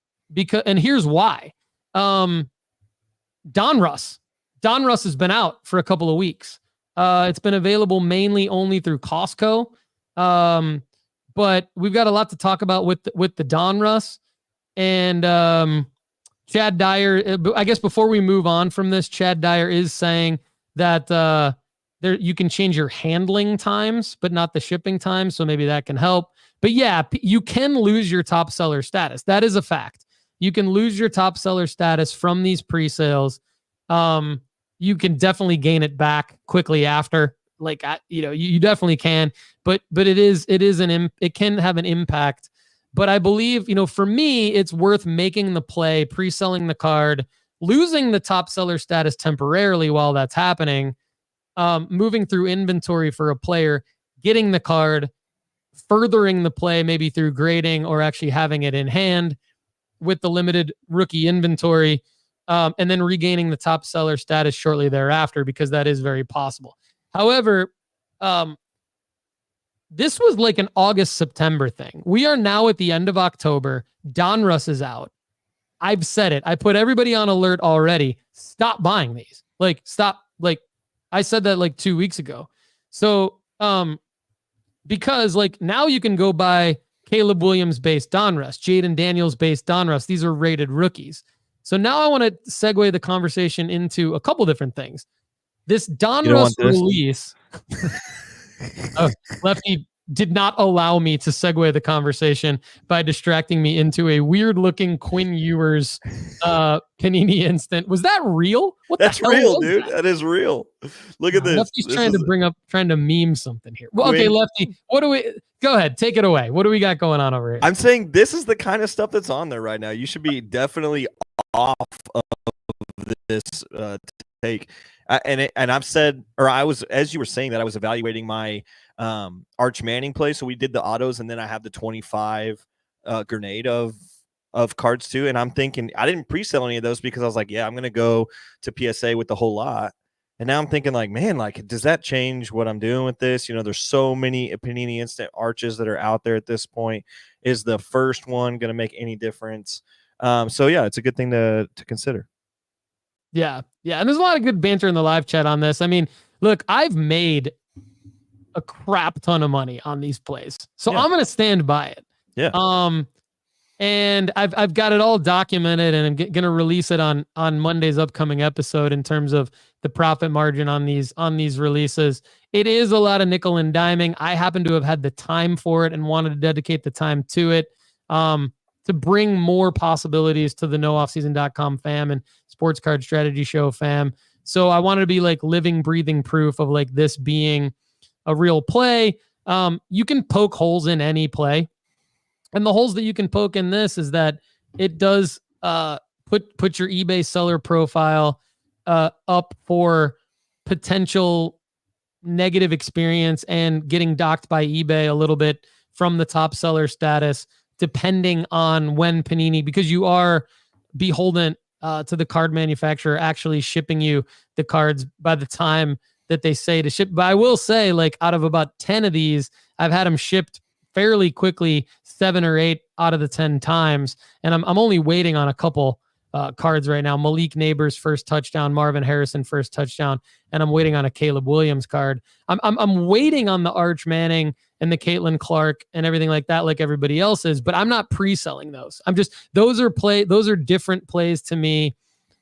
Speaker 3: And here's why. Donruss has been out for a couple of weeks. It's been available mainly only through Costco. But we've got a lot to talk about with the Donruss. And Chad Dyer, I guess before we move on from this, Chad Dyer is saying that there you can change your handling times, but not the shipping times. So maybe that can help. But yeah, you can lose your top seller status. That is a fact. You can lose your top seller status from these pre-sales. You can definitely gain it back quickly after. Like, you definitely can. But it can have an impact. But I believe, for me, it's worth making the play, pre-selling the card, losing the top seller status temporarily while that's happening, moving through inventory for a player, getting the card, furthering the play maybe through grading or actually having it in hand with the limited rookie inventory, and then regaining the top seller status shortly thereafter, because that is very possible. However, this was like an August-September thing. We are now at the end of October. Donruss is out. I've said it. I put everybody on alert already. Stop buying these. Stop. I said that 2 weeks ago. So, because now you can go buy Caleb Williams based Donruss, Jaden Daniels based Donruss. These are rated rookies. So now I want to segue the conversation into a couple different things. This Donruss release. Lefty did not allow me to segue the conversation by distracting me into a weird looking Quinn Ewers Panini instant. Was that real?
Speaker 4: That's real, dude. That is real. Look at this.
Speaker 3: Lefty's trying to meme something here. Well, okay, Lefty, go ahead, take it away. What do we got going on over here?
Speaker 4: I'm saying this is the kind of stuff that's on there right now. You should be definitely off of this take. And I've said, or I was, as you were saying that, I was evaluating my Arch Manning play. So we did the autos, and then I have the 25 grenade of cards too. And I'm thinking, I didn't pre-sell any of those because I was like, yeah, I'm going to go to PSA with the whole lot. And now I'm thinking man, does that change what I'm doing with this? There's so many Panini Instant Arches that are out there at this point. Is the first one going to make any difference? So yeah, it's a good thing to consider.
Speaker 3: Yeah. And there's a lot of good banter in the live chat on this. I mean, look, I've made a crap ton of money on these plays, so I'm going to stand by it.
Speaker 4: Yeah.
Speaker 3: And I've got it all documented, and I'm going to release it on Monday's upcoming episode in terms of the profit margin on these releases. It is a lot of nickel and diming. I happen to have had the time for it and wanted to dedicate the time to it. To bring more possibilities to the nooffseason.com fam and Sports Card Strategy Show fam. So I wanted to be living, breathing proof of this being a real play. You can poke holes in any play. And the holes that you can poke in this is that it does put your eBay seller profile up for potential negative experience and getting docked by eBay a little bit from the top seller status, depending on when Panini, because you are beholden to the card manufacturer actually shipping you the cards by the time that they say to ship. But I will say, out of about 10 of these, I've had them shipped fairly quickly, 7 or 8 out of the 10 times. And I'm only waiting on a couple cards right now. Malik Neighbors first touchdown, Marvin Harrison first touchdown, and I'm waiting on a Caleb Williams card. I'm waiting on the Arch Manning and the Caitlin Clark and everything like that, like everybody else is, but I'm not pre-selling those. Those are different plays to me.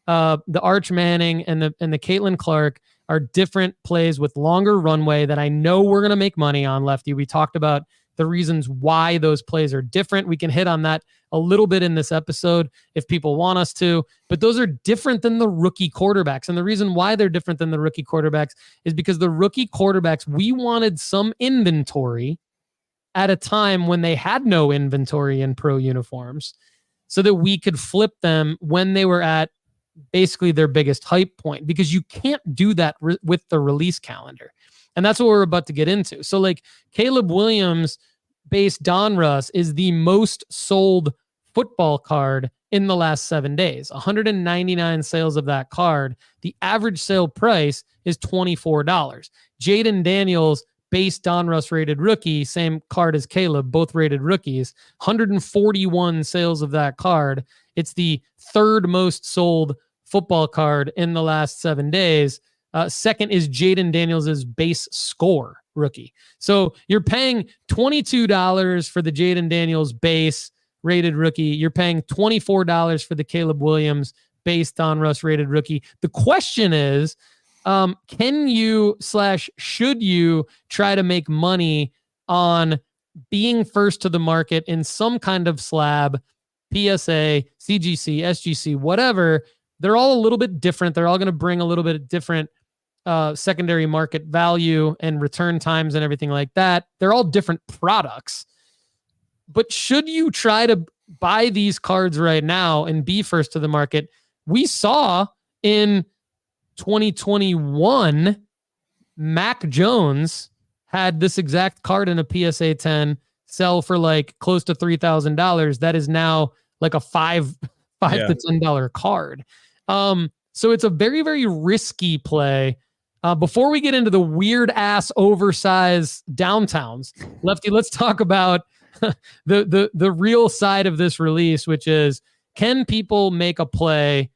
Speaker 3: The Arch Manning and the Caitlin Clark are different plays with longer runway that I know we're going to make money on, Lefty. We talked about the reasons why those plays are different. We can hit on that a little bit in this episode if people want us to, but those are different than the rookie quarterbacks. And the reason why they're different than the rookie quarterbacks is because the rookie quarterbacks, we wanted some inventory at a time when they had no inventory in pro uniforms so that we could flip them when they were at basically their biggest hype point, because you can't do that with the release calendar. And that's what we're about to get into. So Caleb Williams, base Donruss is the most sold football card in the last 7 days. 199 sales of that card. The average sale price is $24. Jaden Daniels, base Donruss rated rookie, same card as Caleb, both rated rookies. 141 sales of that card. It's the third most sold football card in the last 7 days. Second is Jaden Daniels' base score rookie. So you're paying $22 for the Jaden Daniels base rated rookie. You're paying $24 for the Caleb Williams base Donruss rated rookie. The question is, can you / should you try to make money on being first to the market in some kind of slab, PSA, CGC, SGC, whatever? They're all a little bit different. They're all going to bring a little bit different secondary market value and return times and everything like that. They're all different products. But should you try to buy these cards right now and be first to the market? We saw in 2021, Mac Jones had this exact card in a PSA 10 sell for like close to $3,000. That is now like a $5 to $10 card. So it's a very, very risky play. Before we get into the weird ass oversized downtowns, Lefty, let's talk about the real side of this release, which is, can people make a play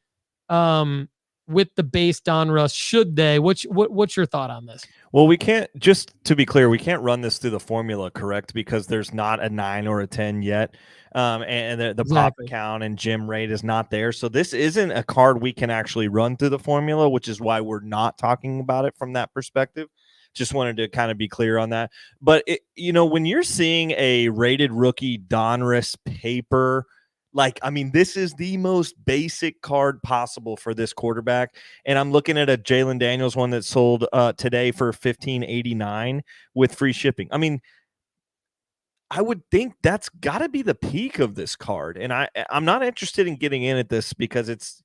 Speaker 3: with the base Donruss? Should they? What's your thought on this?
Speaker 4: Well, we can't, just to be clear, we can't run this through the formula, correct? Because there's not a 9 or a 10 yet. And the pop count and gem rate is not there. So this isn't a card we can actually run through the formula, which is why we're not talking about it from that perspective. Just wanted to kind of be clear on that. But, when you're seeing a rated rookie Donruss paper, this is the most basic card possible for this quarterback. And I'm looking at a Jalen Daniels one that sold today for $15.89 with free shipping. I would think that's got to be the peak of this card. And I'm not interested in getting in at this because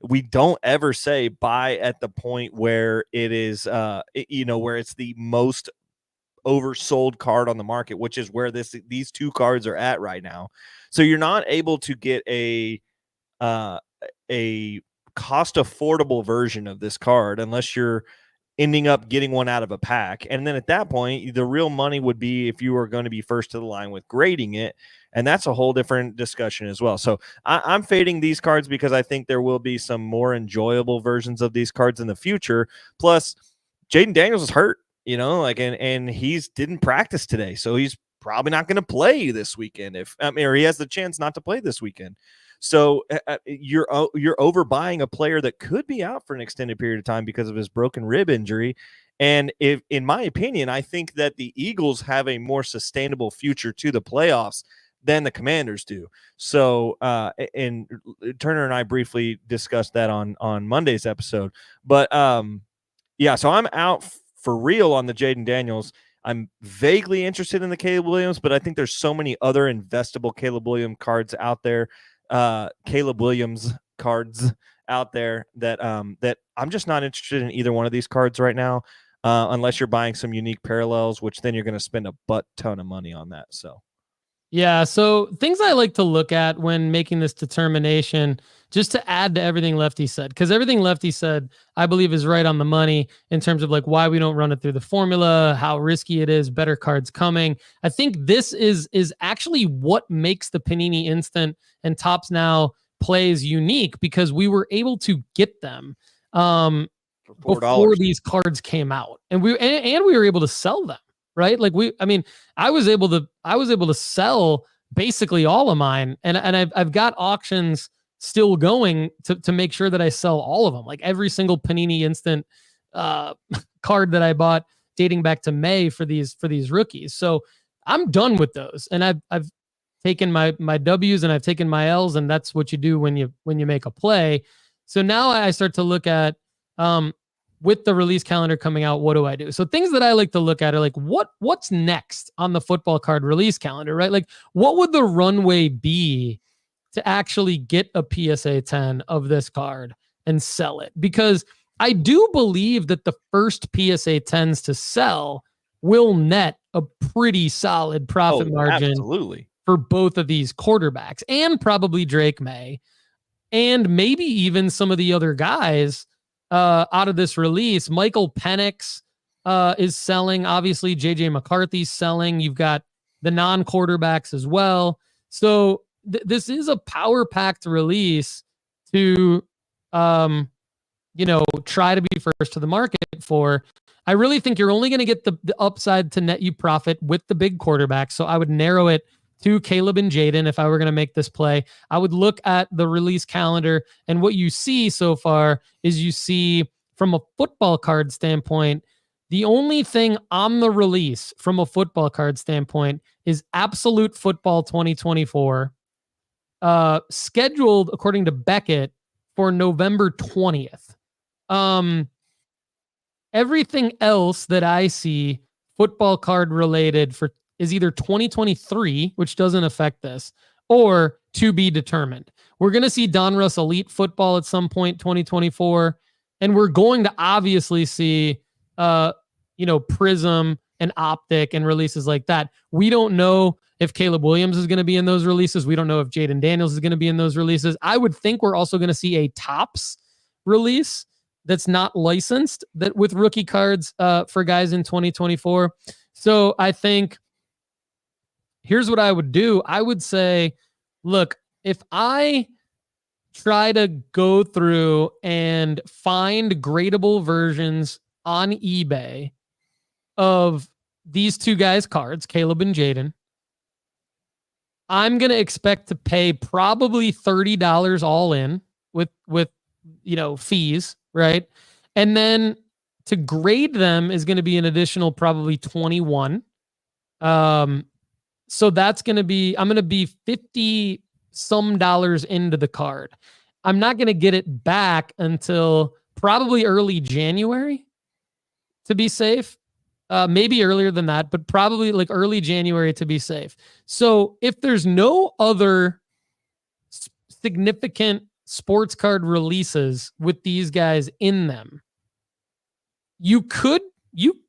Speaker 4: we don't ever say buy at the point where it is, where it's the most oversold card on the market, which is where these two cards are at right now. So you're not able to get a cost affordable version of this card unless you're ending up getting one out of a pack. And then at that point, the real money would be if you were going to be first to the line with grading it. And that's a whole different discussion as well. So I'm fading these cards because I think there will be some more enjoyable versions of these cards in the future. Plus, Jaden Daniels is hurt, and he's didn't practice today. So he's probably not going to play this weekend or he has the chance not to play this weekend. So you're overbuying a player that could be out for an extended period of time because of his broken rib injury. And in my opinion, I think that the Eagles have a more sustainable future to the playoffs than the Commanders do. So, and Turner and I briefly discussed that on Monday's episode. But so I'm out for real on the Jaden Daniels. I'm vaguely interested in the Caleb Williams, but I think there's so many other investable Caleb Williams cards out there. Caleb Williams cards out there that that I'm just not interested in either one of these cards right now, unless you're buying some unique parallels, which then you're going to spend a butt ton of money on that. So things I like to look at when making this determination, just to add to everything Lefty said, because everything Lefty said, I believe, is right on the money in terms of like why we don't run it through the formula, how risky it is, better cards coming. I think this is actually what makes the Panini Instant and Topps Now plays unique, because we were able to get them before these cards came out, and we were able to sell them. Right? I was able to sell basically all of mine, and I've got auctions still going to make sure that I sell all of them. Like every single Panini Instant card that I bought dating back to May for these rookies. So I'm done with those, and I've taken my W's and I've taken my L's, and that's what you do when you make a play. So now I start to look at with the release calendar coming out, what do I do? So things that I like to look at are like, what's next on the football card release calendar, right? Like, what would the runway be to actually get a PSA 10 of this card and sell it? Because I do believe that the first PSA 10s to sell
Speaker 3: will net a pretty solid profit margin
Speaker 4: absolutely
Speaker 3: for both of these quarterbacks, and probably Drake May, and maybe even some of the other guys out of this release. Michael Penix is selling. Obviously, JJ McCarthy's selling. You've got the non-quarterbacks as well. So this is a power-packed release to, try to be first to the market for. I really think you're only going to get the upside to net you profit with the big quarterback. So I would narrow it to Caleb and Jaden if I were going to make this play. I would look at the release calendar, and what you see so far is you see, from a football card standpoint, the only thing on the release from a football card standpoint is Absolute Football 2024, scheduled according to Beckett for November 20th. Everything else that I see football card related for is either 2023, which doesn't affect this, or to be determined. We're going to see Donruss Elite Football at some point 2024, and we're going to obviously see Prism and Optic and releases like that. We don't know if Caleb Williams is going to be in those releases. We don't know if Jaden Daniels is going to be in those releases. I would think we're also going to see a Topps release that's not licensed, that with rookie cards for guys in 2024. So I think here's what I would do. I would say, look, if I try to go through and find gradable versions on eBay of these two guys' cards, Caleb and Jaden, I'm going to expect to pay probably $30 all in with fees, right? And then to grade them is going to be an additional probably 21. So that's going to be, I'm going to be 50 some dollars into the card. I'm not going to get it back until probably early January to be safe. Maybe earlier than that, but probably like early January to be safe. So if there's no other significant sports card releases with these guys in them, this could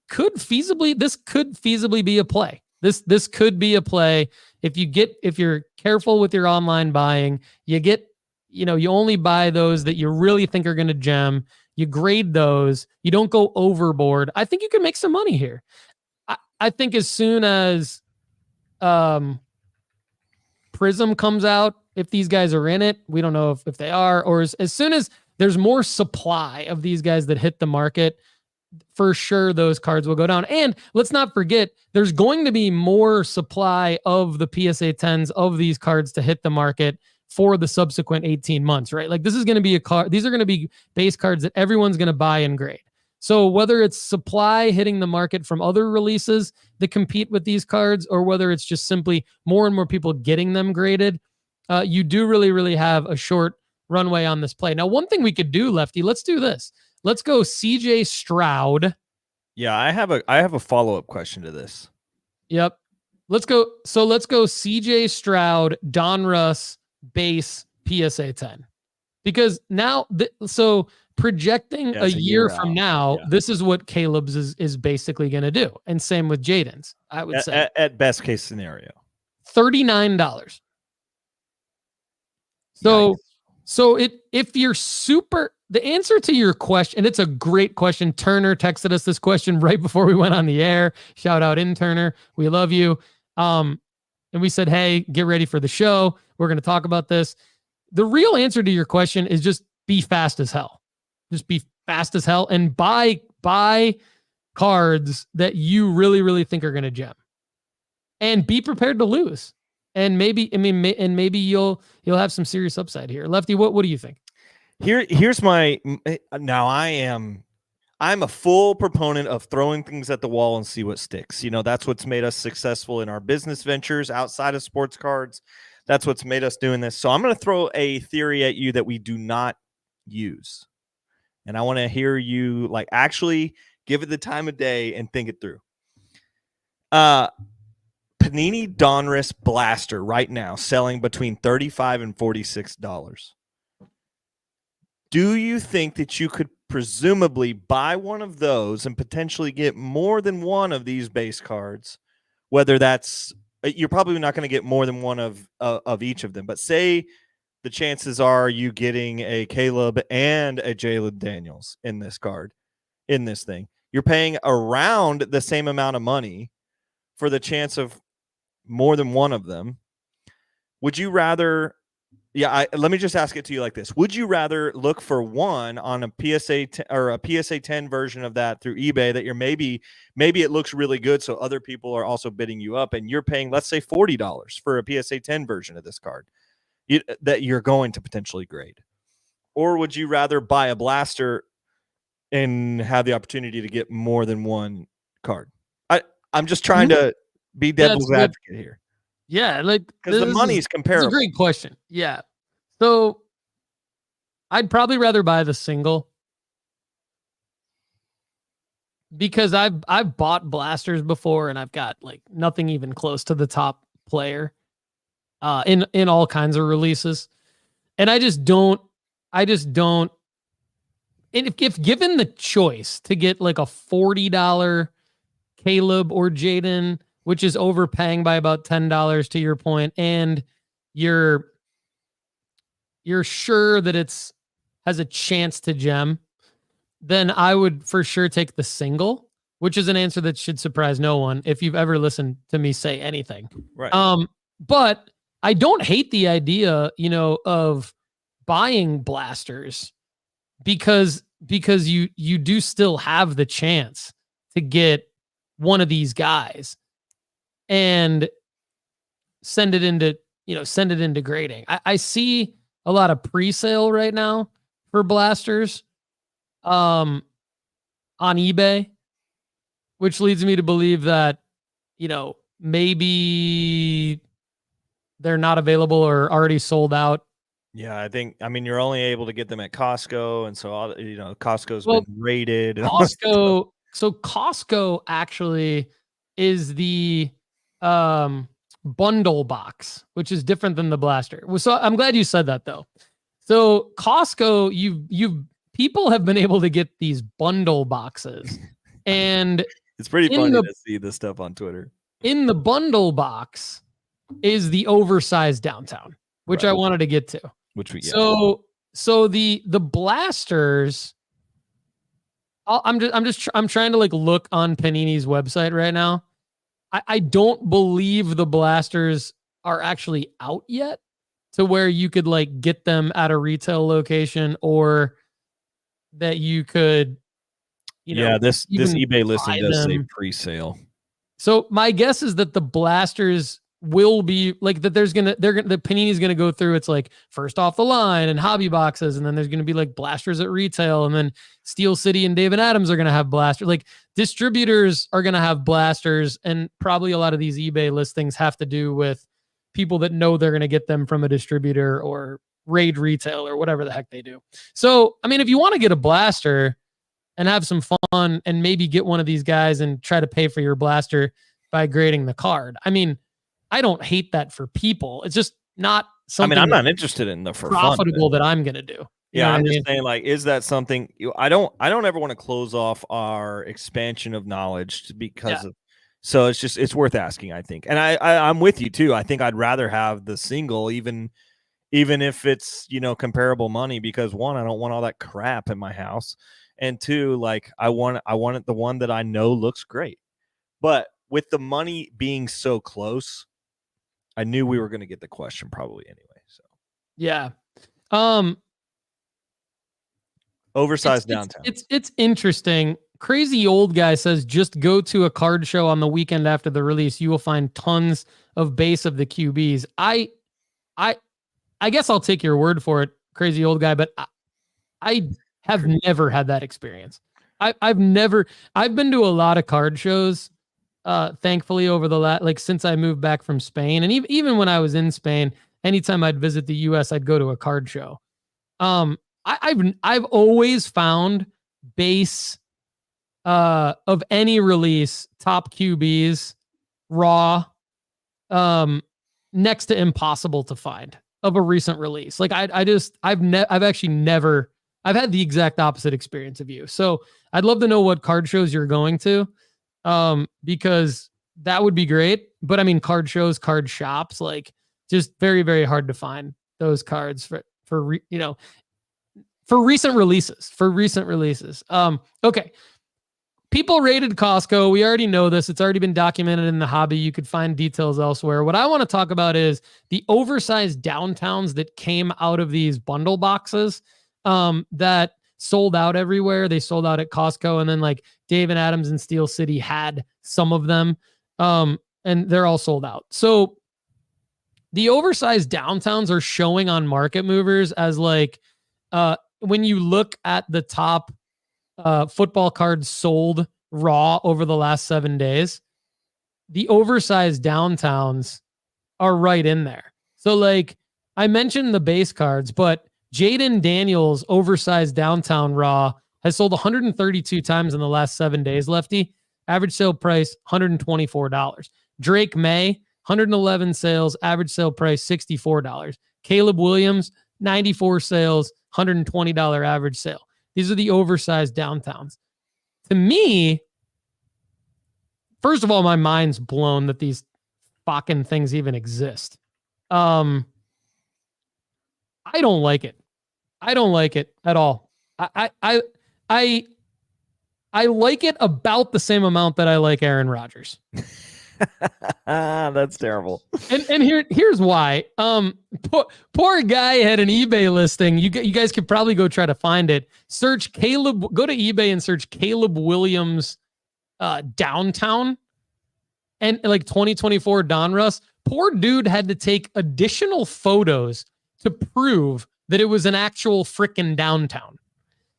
Speaker 3: feasibly be a play. This could be a play. If you're careful with your online buying, you only buy those that you really think are going to gem. You grade those. You don't go overboard. I think you can make some money here. I think as soon as Prism comes out, if these guys are in it, we don't know if they are, or as soon as there's more supply of these guys that hit the market, for sure those cards will go down. And let's not forget, there's going to be more supply of the PSA 10s of these cards to hit the market for the subsequent 18 months, right? Like this is going to be a card. These are going to be base cards that everyone's going to buy and grade. So whether it's supply hitting the market from other releases that compete with these cards, or whether it's just simply more and more people getting them graded, you do really, really have a short runway on this play. Now, one thing we could do, Lefty, let's do this. Let's go CJ Stroud.
Speaker 4: Yeah, I have a follow-up question to this.
Speaker 3: Yep. Let's go CJ Stroud, Donruss, base PSA 10. Because now, projecting a year from now, this is what Caleb's is basically going to do. And same with Jaden's, I would say.
Speaker 4: At best case scenario.
Speaker 3: $39. If you're the answer to your question, and it's a great question. Turner texted us this question right before we went on the air. Shout out in Turner. We love you. And we said, hey, get ready for the show. We're going to talk about this. The real answer to your question is just be fast as hell. Just be fast as hell and buy cards that you really, really think are going to gem, and be prepared to lose. And maybe you'll have some serious upside here. Lefty, what do you think?
Speaker 4: Here's my, now I'm a full proponent of throwing things at the wall and see what sticks. That's what's made us successful in our business ventures outside of sports cards. That's what's made us doing this. So I'm going to throw a theory at you that we do not use. And I want to hear you actually give it the time of day and think it through. Panini Donruss Blaster right now selling between $35 and $46. Do you think that you could presumably buy one of those and potentially get more than one of these base cards, whether that's, you're probably not going to get more than one of each of them, but say the chances are you getting a Caleb and a Jalen Daniels in this card, in this thing. You're paying around the same amount of money for the chance of more than one of them. Would you rather, let me just ask it to you like this. Would you rather look for one on a PSA or a PSA 10 version of that through eBay that you're maybe it looks really good, so other people are also bidding you up, and you're paying, let's say, $40 for a PSA 10 version of this card that you're going to potentially grade? Or would you rather buy a blaster and have the opportunity to get more than one card? I'm just trying to be devil's advocate here.
Speaker 3: Yeah, like,
Speaker 4: because the money is comparable.
Speaker 3: It's a great question. Yeah. So I'd probably rather buy the single, because I've bought blasters before and I've got like nothing even close to the top player in all kinds of releases. And I just don't, and if given the choice to get like a $40 Caleb or Jaden, which is overpaying by about $10 to your point, and you're sure that has a chance to gem, then I would for sure take the single, which is an answer that should surprise no one if you've ever listened to me say anything.
Speaker 4: Right.
Speaker 3: But I don't hate the idea, of buying blasters because you do still have the chance to get one of these guys and send it into grading. I see a lot of pre-sale right now for blasters on eBay, which leads me to believe that, maybe they're not available or already sold out.
Speaker 4: Yeah, I mean, you're only able to get them at Costco, and so all, Costco's been rated.
Speaker 3: Costco, so Costco actually is the bundle box, which is different than the blaster. So I'm glad you said that though. So Costco, people have been able to get these bundle boxes, and
Speaker 4: it's pretty funny to see this stuff on Twitter.
Speaker 3: In the bundle box is the oversized downtown, which I wanted to get to. So the blasters, I'm trying to like look on Panini's website right now. I don't believe the blasters are actually out yet to where you could like get them at a retail location, or that you could,
Speaker 4: this eBay listing does say pre-sale.
Speaker 3: So my guess is that the blasters will be like that. The Panini's going to go through. It's like first off the line and hobby boxes. And then there's going to be like blasters at retail. And then Steel City and David Adams are going to have blasters. Like distributors are going to have blasters. And probably a lot of these eBay listings have to do with people that know they're going to get them from a distributor or raid retail or whatever the heck they do. So, I mean, if you want to get a blaster and have some fun and maybe get one of these guys and try to pay for your blaster by grading the card, I mean, I don't hate that for people. It's just not something.
Speaker 4: I'm not interested in the
Speaker 3: profitable that I'm going to do.
Speaker 4: I'm just saying, like, is that something I don't ever want to close off our expansion of knowledge because of, so it's worth asking, I think. And I'm with you too. I think I'd rather have the single, even if it's, comparable money, because one, I don't want all that crap in my house. And two, like I want it the one that I know looks great. But with the money being so close, I knew we were going to get the question probably anyway. So
Speaker 3: yeah,
Speaker 4: oversized downtown.
Speaker 3: It's interesting. Crazy Old Guy says just go to a card show on the weekend after the release. You will find tons of base of the QBs. I guess I'll take your word for it, Crazy Old Guy, but I have never had that experience. I've been to a lot of card shows. Thankfully over the since I moved back from Spain, and even when I was in Spain, anytime I'd visit the US, I'd go to a card show. I've always found base of any release, top QBs, raw, next to impossible to find of a recent release. Like I've actually never I've had the exact opposite experience of you. So I'd love to know what card shows you're going to, because that would be great. But I mean, card shows, card shops, like just very, very hard to find those cards for recent releases. Okay. People rated Costco. We already know this. It's already been documented in the hobby. You could find details elsewhere. What I want to talk about is the oversized downtowns that came out of these bundle boxes that sold out everywhere. They sold out at Costco, and then like Dave and Adams and Steel City had some of them, and they're all sold out. So the oversized downtowns are showing on Market Movers as like when you look at the top football cards sold raw over the last 7 days, the oversized downtowns are right in there. So like I mentioned the base cards, but Jaden Daniels oversized downtown raw has sold 132 times in the last 7 days, Lefty. Average sale price, $124. Drake May, 111 sales, average sale price, $64. Caleb Williams, 94 sales, $120 average sale. These are the oversized downtowns. To me, first of all, my mind's blown that these fucking things even exist. I don't like it. I don't like it at all. I like it about the same amount that I like Aaron Rodgers.
Speaker 4: That's terrible.
Speaker 3: And here's why. Poor guy had an eBay listing. You guys could probably go try to find it. Search Caleb. Go to eBay and search Caleb Williams downtown and like 2024 Donruss. Poor dude had to take additional photos to prove that it was an actual freaking downtown.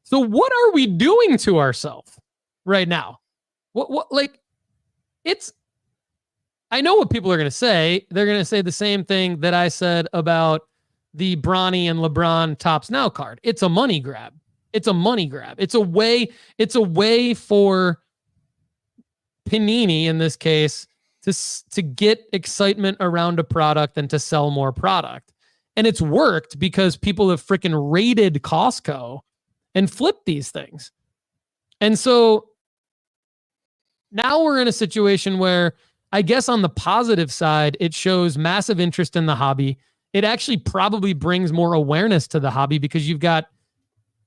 Speaker 3: So what are we doing to ourselves right now? What like it's. I know what people are going to say. They're going to say the same thing that I said about the Bronny and LeBron Tops Now card. It's a money grab. It's a money grab. It's a way for Panini in this case to get excitement around a product and to sell more product. And it's worked because people have freaking raided Costco and flipped these things. And so now we're in a situation where I guess on the positive side, it shows massive interest in the hobby. It actually probably brings more awareness to the hobby because you've got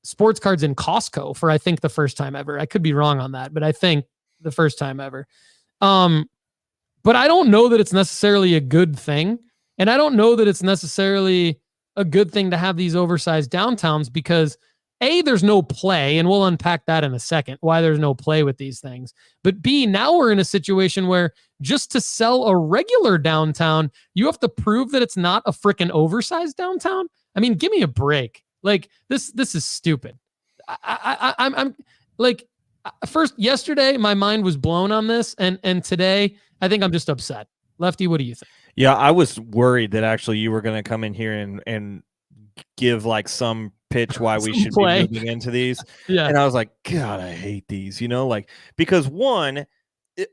Speaker 3: sports cards in Costco for, I think, the first time ever. I could be wrong on that, but I think the first time ever. But I don't know that it's necessarily a good thing. And I don't know that it's necessarily a good thing to have these oversized downtowns because A, there's no play, and we'll unpack that in a second, why there's no play with these things. But B, now we're in a situation where just to sell a regular downtown, you have to prove that it's not a freaking oversized downtown. I mean, give me a break. Like this is stupid. I'm like, first yesterday, my mind was blown on this. And today I think I'm just upset. Lefty, what do you think?
Speaker 4: Yeah, I was worried that actually you were going to come in here and give like some pitch why we should be moving into these.
Speaker 3: Yeah.
Speaker 4: And I was like, God, I hate these, like, because one,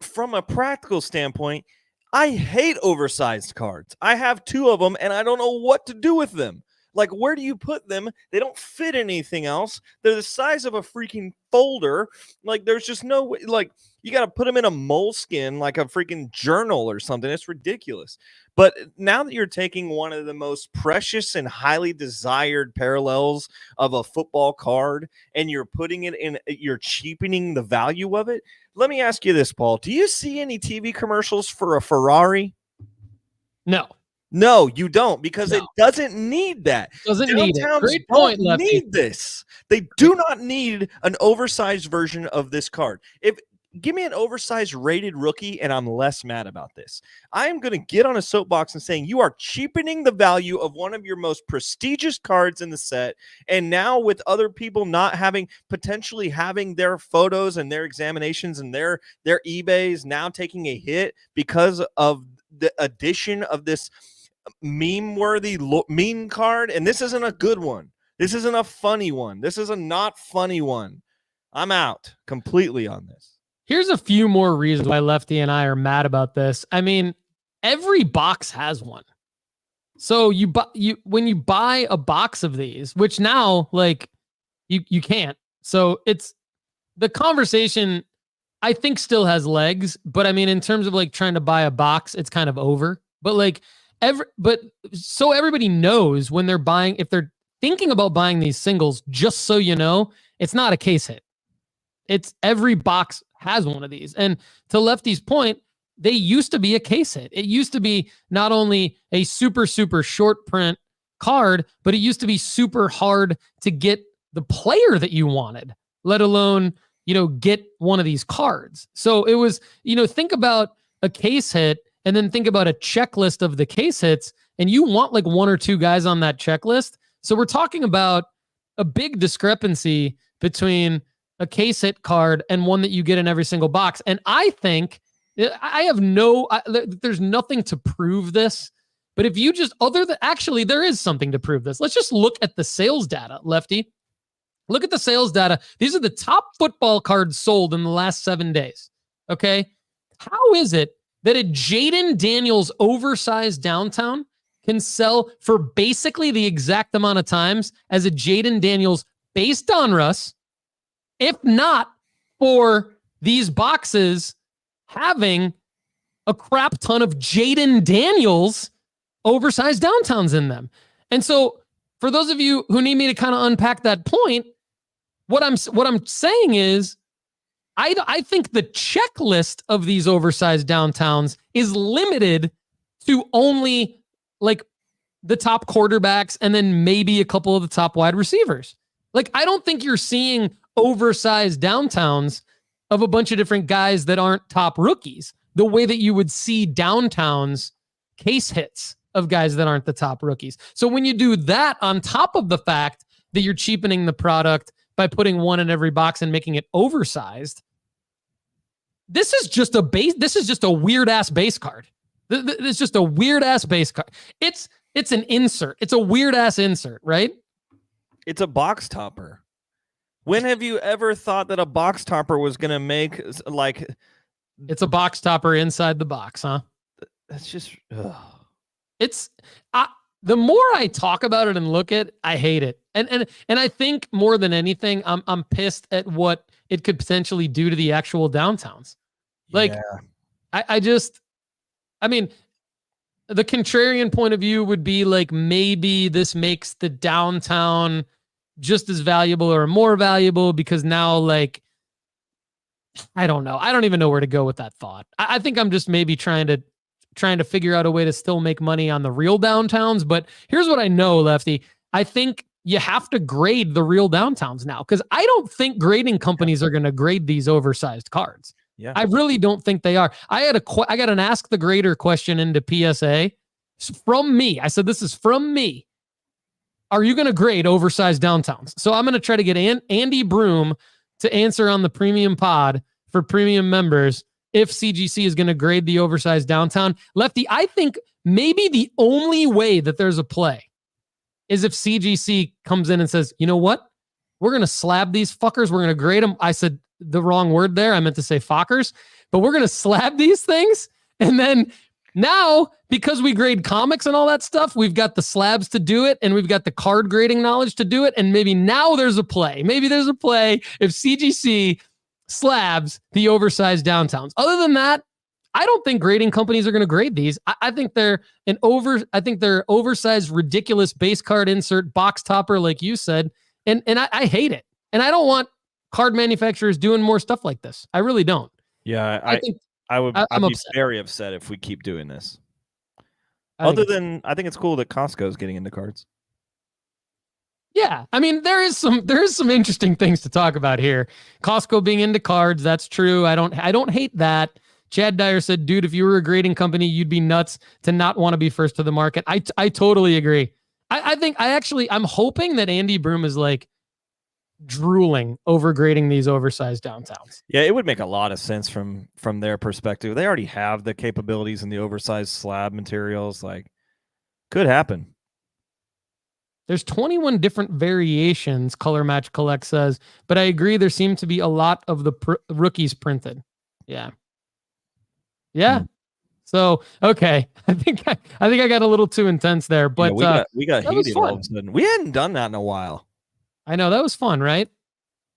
Speaker 4: from a practical standpoint, I hate oversized cards. I have 2 of them and I don't know what to do with them. Like, where do you put them? They don't fit anything else. They're the size of a freaking folder. Like, there's just no way. Like, you got to put them in a moleskin, like a freaking journal or something. It's ridiculous. But now that you're taking one of the most precious and highly desired parallels of a football card and you're putting it in, you're cheapening the value of it. Let me ask you this, Paul. Do you see any TV commercials for a Ferrari?
Speaker 3: No.
Speaker 4: No, you don't, because it doesn't need that.
Speaker 3: Doesn't need it. Great
Speaker 4: point,
Speaker 3: don't Lefty.
Speaker 4: Need this. They do not need an oversized version of this card. Give me an oversized rated rookie, and I'm less mad about this. I am going to get on a soapbox and saying you are cheapening the value of one of your most prestigious cards in the set. And now with other people not potentially having their photos and their examinations and their eBays now taking a hit because of the addition of this meme-worthy meme card. And this isn't a good one. This isn't a funny one. This is a not funny one. I'm out completely on this.
Speaker 3: Here's a few more reasons why Lefty and I are mad about this. I mean, every box has one. So when you buy a box of these, which now, like, You can't. So it's the conversation I think still has legs, but I mean, in terms of like trying to buy a box, it's kind of over. But like so everybody knows when they're buying, if they're thinking about buying these singles, just so you know, it's not a case hit. It's every box has one of these. And to Lefty's point, they used to be a case hit. It used to be not only a super, super short print card, but it used to be super hard to get the player that you wanted, let alone, get one of these cards. So it was, think about a case hit and then think about a checklist of the case hits, and you want like one or two guys on that checklist. So we're talking about a big discrepancy between a case hit card and one that you get in every single box. And I think there's nothing to prove this, but if you just, actually there is something to prove this. Let's just look at the sales data, Lefty. Look at the sales data. These are the top football cards sold in the last 7 days. Okay. How is it that a Jaden Daniels oversized downtown can sell for basically the exact amount of times as a Jaden Daniels based Donruss, if not for these boxes having a crap ton of Jaden Daniels oversized downtowns in them? And so for those of you who need me to kind of unpack that point, what I'm saying is I think the checklist of these oversized downtowns is limited to only like the top quarterbacks and then maybe a couple of the top wide receivers. Like, I don't think you're seeing oversized downtowns of a bunch of different guys that aren't top rookies the way that you would see downtowns case hits of guys that aren't the top rookies. So when you do that on top of the fact that you're cheapening the product by putting one in every box and making it oversized, this is just a weird ass base card. It's just a weird ass base card. It's an insert. It's a weird ass insert, right?
Speaker 4: It's a box topper. When have you ever thought that a box topper was going to make like...
Speaker 3: It's a box topper inside the box, huh?
Speaker 4: That's just...
Speaker 3: The more I talk about it and look at it, I hate it. And I think more than anything, I'm pissed at what it could potentially do to the actual downtowns. Like, yeah. I mean, the contrarian point of view would be like, maybe this makes the downtown just as valuable or more valuable because now, like, I don't know. I don't even know where to go with that thought. I think I'm just maybe trying to figure out a way to still make money on the real downtowns. But here's what I know, Lefty. I think you have to grade the real downtowns now, because I don't think grading companies are going to grade these oversized cards.
Speaker 4: Yeah,
Speaker 3: I really don't think they are. I got an Ask the Grader question into PSA from me. I said, this is from me. Are you going to grade oversized downtowns? So I'm going to try to get Andy Broom to answer on the premium pod for premium members if CGC is going to grade the oversized downtown. Lefty, I think maybe the only way that there's a play is if CGC comes in and says, you know what? We're going to slab these fuckers. We're going to grade them. I said the wrong word there. I meant to say fuckers, but we're going to slab these things. And then now, because we grade comics and all that stuff, we've got the slabs to do it, and we've got the card grading knowledge to do it. And maybe now there's a play. Maybe there's a play if CGC slabs the oversized downtowns. Other than that, I don't think grading companies are going to grade these. I think they're oversized, ridiculous base card insert box topper, like you said. And I hate it. And I don't want card manufacturers doing more stuff like this. I really don't.
Speaker 4: Yeah, I'd be very upset if we keep doing this. I think it's cool that Costco's getting into cards.
Speaker 3: Yeah, I mean, there is some interesting things to talk about here. Costco being into cards, that's true. I don't hate that. Chad Dyer said, dude, if you were a grading company, you'd be nuts to not want to be first to the market. I totally agree. I'm hoping that Andy Broom is like drooling over grading these oversized downtowns.
Speaker 4: Yeah, it would make a lot of sense from their perspective. They already have the capabilities in the oversized slab materials. Like, could happen.
Speaker 3: There's 21 different variations, Color Match Collect says, but I agree there seem to be a lot of the rookies printed. Yeah. Yeah. So, okay. I think I got a little too intense there, but
Speaker 4: we got heated all of a sudden. We hadn't done that in a while.
Speaker 3: I know that was fun, right?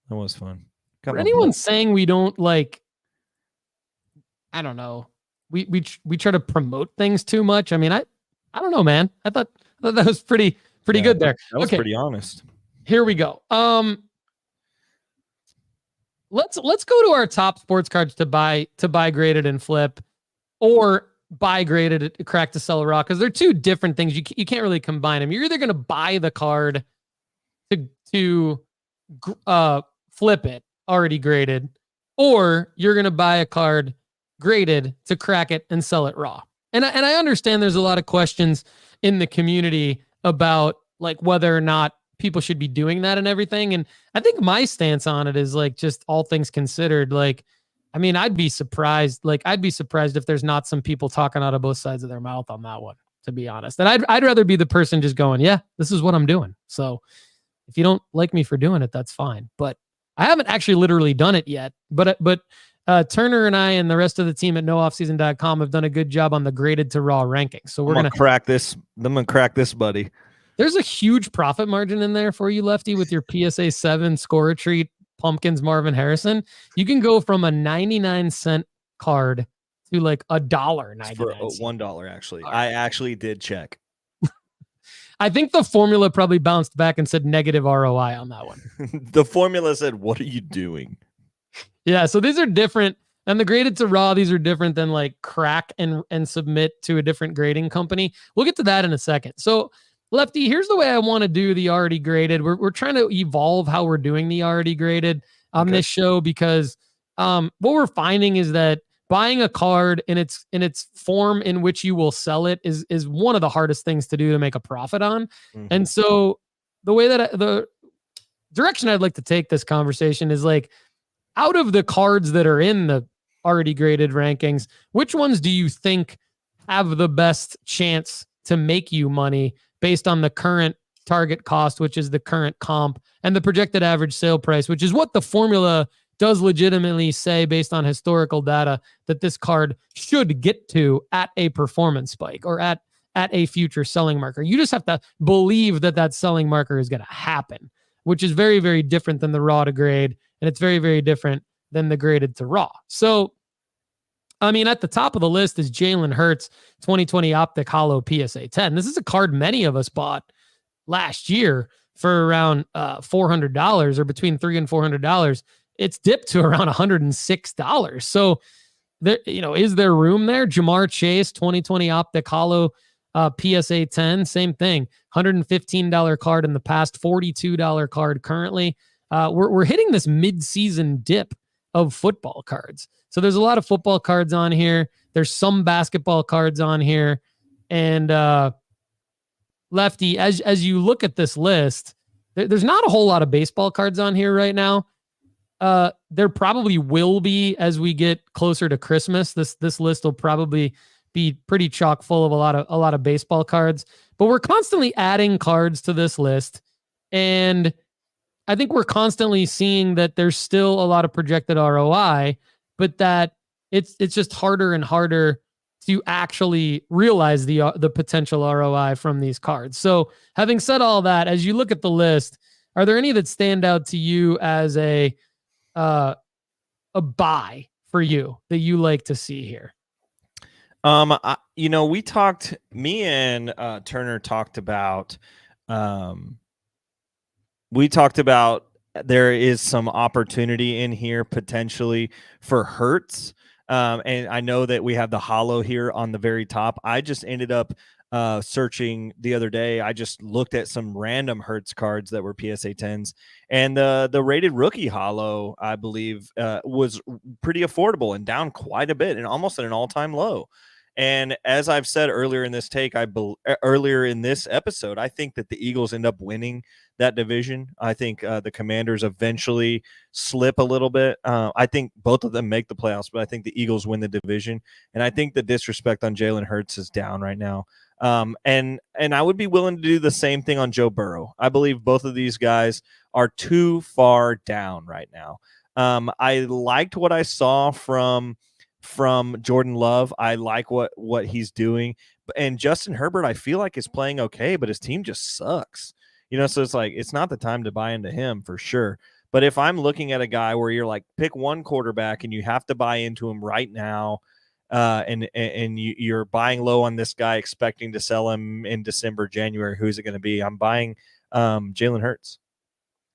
Speaker 4: That was fun.
Speaker 3: For anyone saying we don't like, I don't know, we try to promote things too much. I mean, I don't know, man. I thought that was pretty good there.
Speaker 4: That was pretty honest.
Speaker 3: Here we go. Let's go to our top sports cards to buy graded and flip, or buy graded, crack to sell raw, because they're two different things. You can't really combine them. You're either going to buy the card to flip it already graded, or you're going to buy a card graded to crack it and sell it raw. And I understand there's a lot of questions in the community about like whether or not people should be doing that and everything. And I think my stance on it is like, just all things considered, like, I mean, I'd be surprised if there's not some people talking out of both sides of their mouth on that one, to be honest. And I'd rather be the person just going, yeah, this is what I'm doing. So if you don't like me for doing it, that's fine. But I haven't actually literally done it yet. But Turner and I and the rest of the team at nooffseason.com have done a good job on the graded to raw rankings. So we're going to
Speaker 4: crack this. I'm going to crack this, buddy.
Speaker 3: There's a huge profit margin in there for you, Lefty, with your PSA 7 score retreat Pumpkins Marvin Harrison. You can go from a 99-cent card to like $1.99.
Speaker 4: For $1, actually. I actually did check.
Speaker 3: I think the formula probably bounced back and said negative ROI on that one.
Speaker 4: The formula said, what are you doing?
Speaker 3: Yeah, so these are different. And the graded to raw, these are different than like crack and submit to a different grading company. We'll get to that in a second. So Lefty, here's the way I want to do the already graded. We're trying to evolve how we're doing the already graded on this show, because what we're finding is that buying a card in its form in which you will sell it is one of the hardest things to do to make a profit on. Mm-hmm. And so the way that the direction I'd like to take this conversation is like, out of the cards that are in the already graded rankings, which ones do you think have the best chance to make you money based on the current target cost, which is the current comp, and the projected average sale price, which is what the formula does legitimately say based on historical data that this card should get to at a performance spike or at a future selling marker. You just have to believe that selling marker is going to happen, which is very, very different than the raw to grade. And it's very, very different than the graded to raw. So, I mean, at the top of the list is Jalen Hurts 2020 Optic Hollow PSA 10. This is a card many of us bought last year for around $400, or between $300 and $400. It's dipped to around $106. So, there, is there room there? Jamar Chase 2020 Optic Hollow PSA 10, same thing. $115 card in the past, $42 card currently. We're hitting this mid-season dip of football cards. So there's a lot of football cards on here. There's some basketball cards on here. And Lefty, as you look at this list, there's not a whole lot of baseball cards on here right now. There probably will be as we get closer to Christmas. This list will probably be pretty chock full of a lot of baseball cards. But we're constantly adding cards to this list. And I think we're constantly seeing that there's still a lot of projected ROI, but that it's just harder and harder to actually realize the potential ROI from these cards. So having said all that, as you look at the list, are there any that stand out to you as a buy for you that you like to see here?
Speaker 4: Me and Turner talked about, there is some opportunity in here potentially for Hurts. And I know that we have the hollow here on the very top. I just ended up searching the other day. I just looked at some random Hurts cards that were PSA 10s, and the rated rookie hollow, I believe, was pretty affordable and down quite a bit and almost at an all-time low. And as I've said earlier in this earlier in this episode, I think that the Eagles end up winning that division. I think the Commanders eventually slip a little bit. I think both of them make the playoffs, but I think the Eagles win the division. And I think the disrespect on Jalen Hurts is down right now. And I would be willing to do the same thing on Joe Burrow. I believe both of these guys are too far down right now. I liked what I saw from Jordan Love. I like what he's doing. And Justin Herbert, I feel like, is playing okay, but his team just sucks. So it's like, it's not the time to buy into him for sure. But if I'm looking at a guy where you're like, pick one quarterback and you have to buy into him right now, and you're buying low on this guy, expecting to sell him in December, January, who's it going to be? I'm buying Jalen Hurts.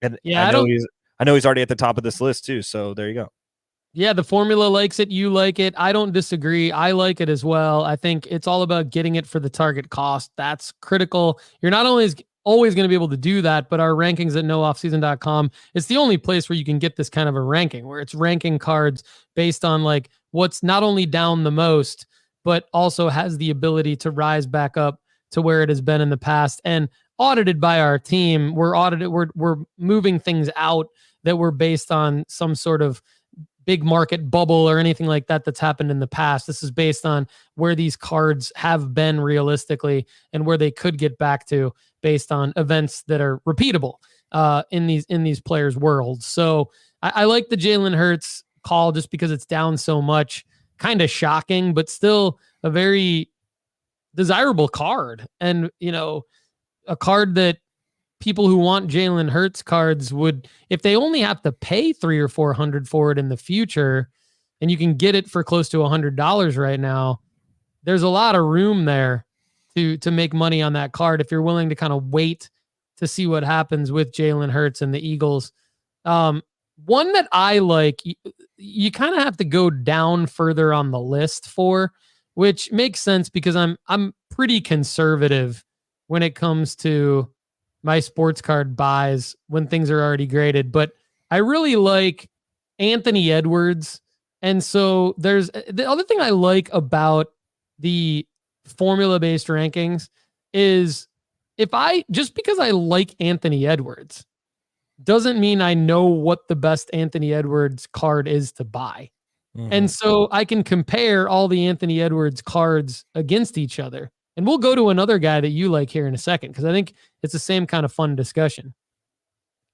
Speaker 4: And
Speaker 3: Yeah,
Speaker 4: I know he's already at the top of this list too. So there you go.
Speaker 3: Yeah, the formula likes it. You like it. I don't disagree. I like it as well. I think it's all about getting it for the target cost. That's critical. You're not always going to be able to do that, but our rankings at nooffseason.com, it's the only place where you can get this kind of a ranking, where it's ranking cards based on like what's not only down the most, but also has the ability to rise back up to where it has been in the past, and audited by our team. We're moving things out that were based on some sort of big market bubble or anything like that that's happened in the past. This is based on where these cards have been realistically and where they could get back to based on events that are repeatable in these players' worlds. So I like the Jalen Hurts call just because it's down so much. Kind of shocking, but still a very desirable card. And, a card that people who want Jalen Hurts cards would, if they only have to pay $300 or $400 for it in the future, and you can get it for close to $100 right now, there's a lot of room there to make money on that card if you're willing to kind of wait to see what happens with Jalen Hurts and the Eagles. One that I like, you kind of have to go down further on the list for, which makes sense because I'm pretty conservative when it comes to my sports card buys when things are already graded, but I really like Anthony Edwards. And so there's the other thing I like about the formula-based rankings is just because I like Anthony Edwards doesn't mean I know what the best Anthony Edwards card is to buy. Mm-hmm. And so I can compare all the Anthony Edwards cards against each other. And we'll go to another guy that you like here in a second, because I think it's the same kind of fun discussion.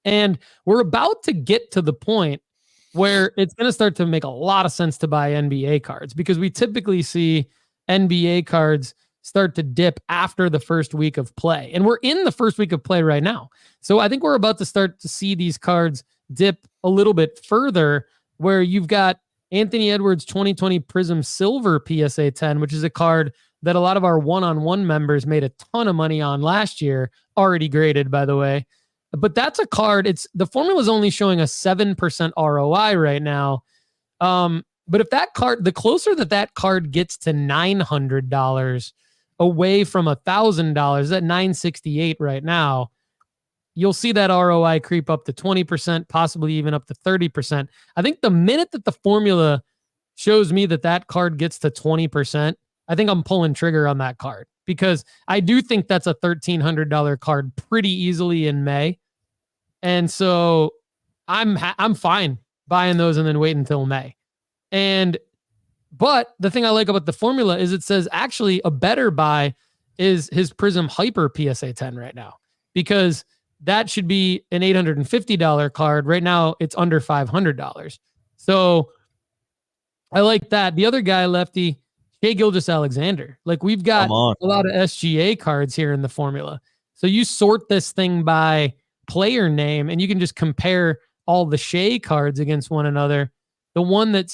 Speaker 3: And we're about to get to the point where it's going to start to make a lot of sense to buy NBA cards, because we typically see NBA cards start to dip after the first week of play. And we're in the first week of play right now. So I think we're about to start to see these cards dip a little bit further, where you've got Anthony Edwards 2020 Prism Silver PSA 10, which is a card that a lot of our one-on-one members made a ton of money on last year, already graded, by the way. But that's a card. The formula is only showing a 7% ROI right now. But if that card, the closer that card gets to $900 away from $1,000, at $968 right now, you'll see that ROI creep up to 20%, possibly even up to 30%. I think the minute that the formula shows me that card gets to 20%, I think I'm pulling trigger on that card, because I do think that's a $1,300 card pretty easily in May. And so I'm fine buying those and then wait until May. But the thing I like about the formula is it says actually a better buy is his Prism Hyper PSA 10 right now, because that should be an $850 card. Right now it's under $500. So I like that. The other guy, Lefty, Shai Gilgeous-Alexander. Like, we've got a lot of SGA cards here in the formula. So you sort this thing by player name and you can just compare all the Shai cards against one another. The one that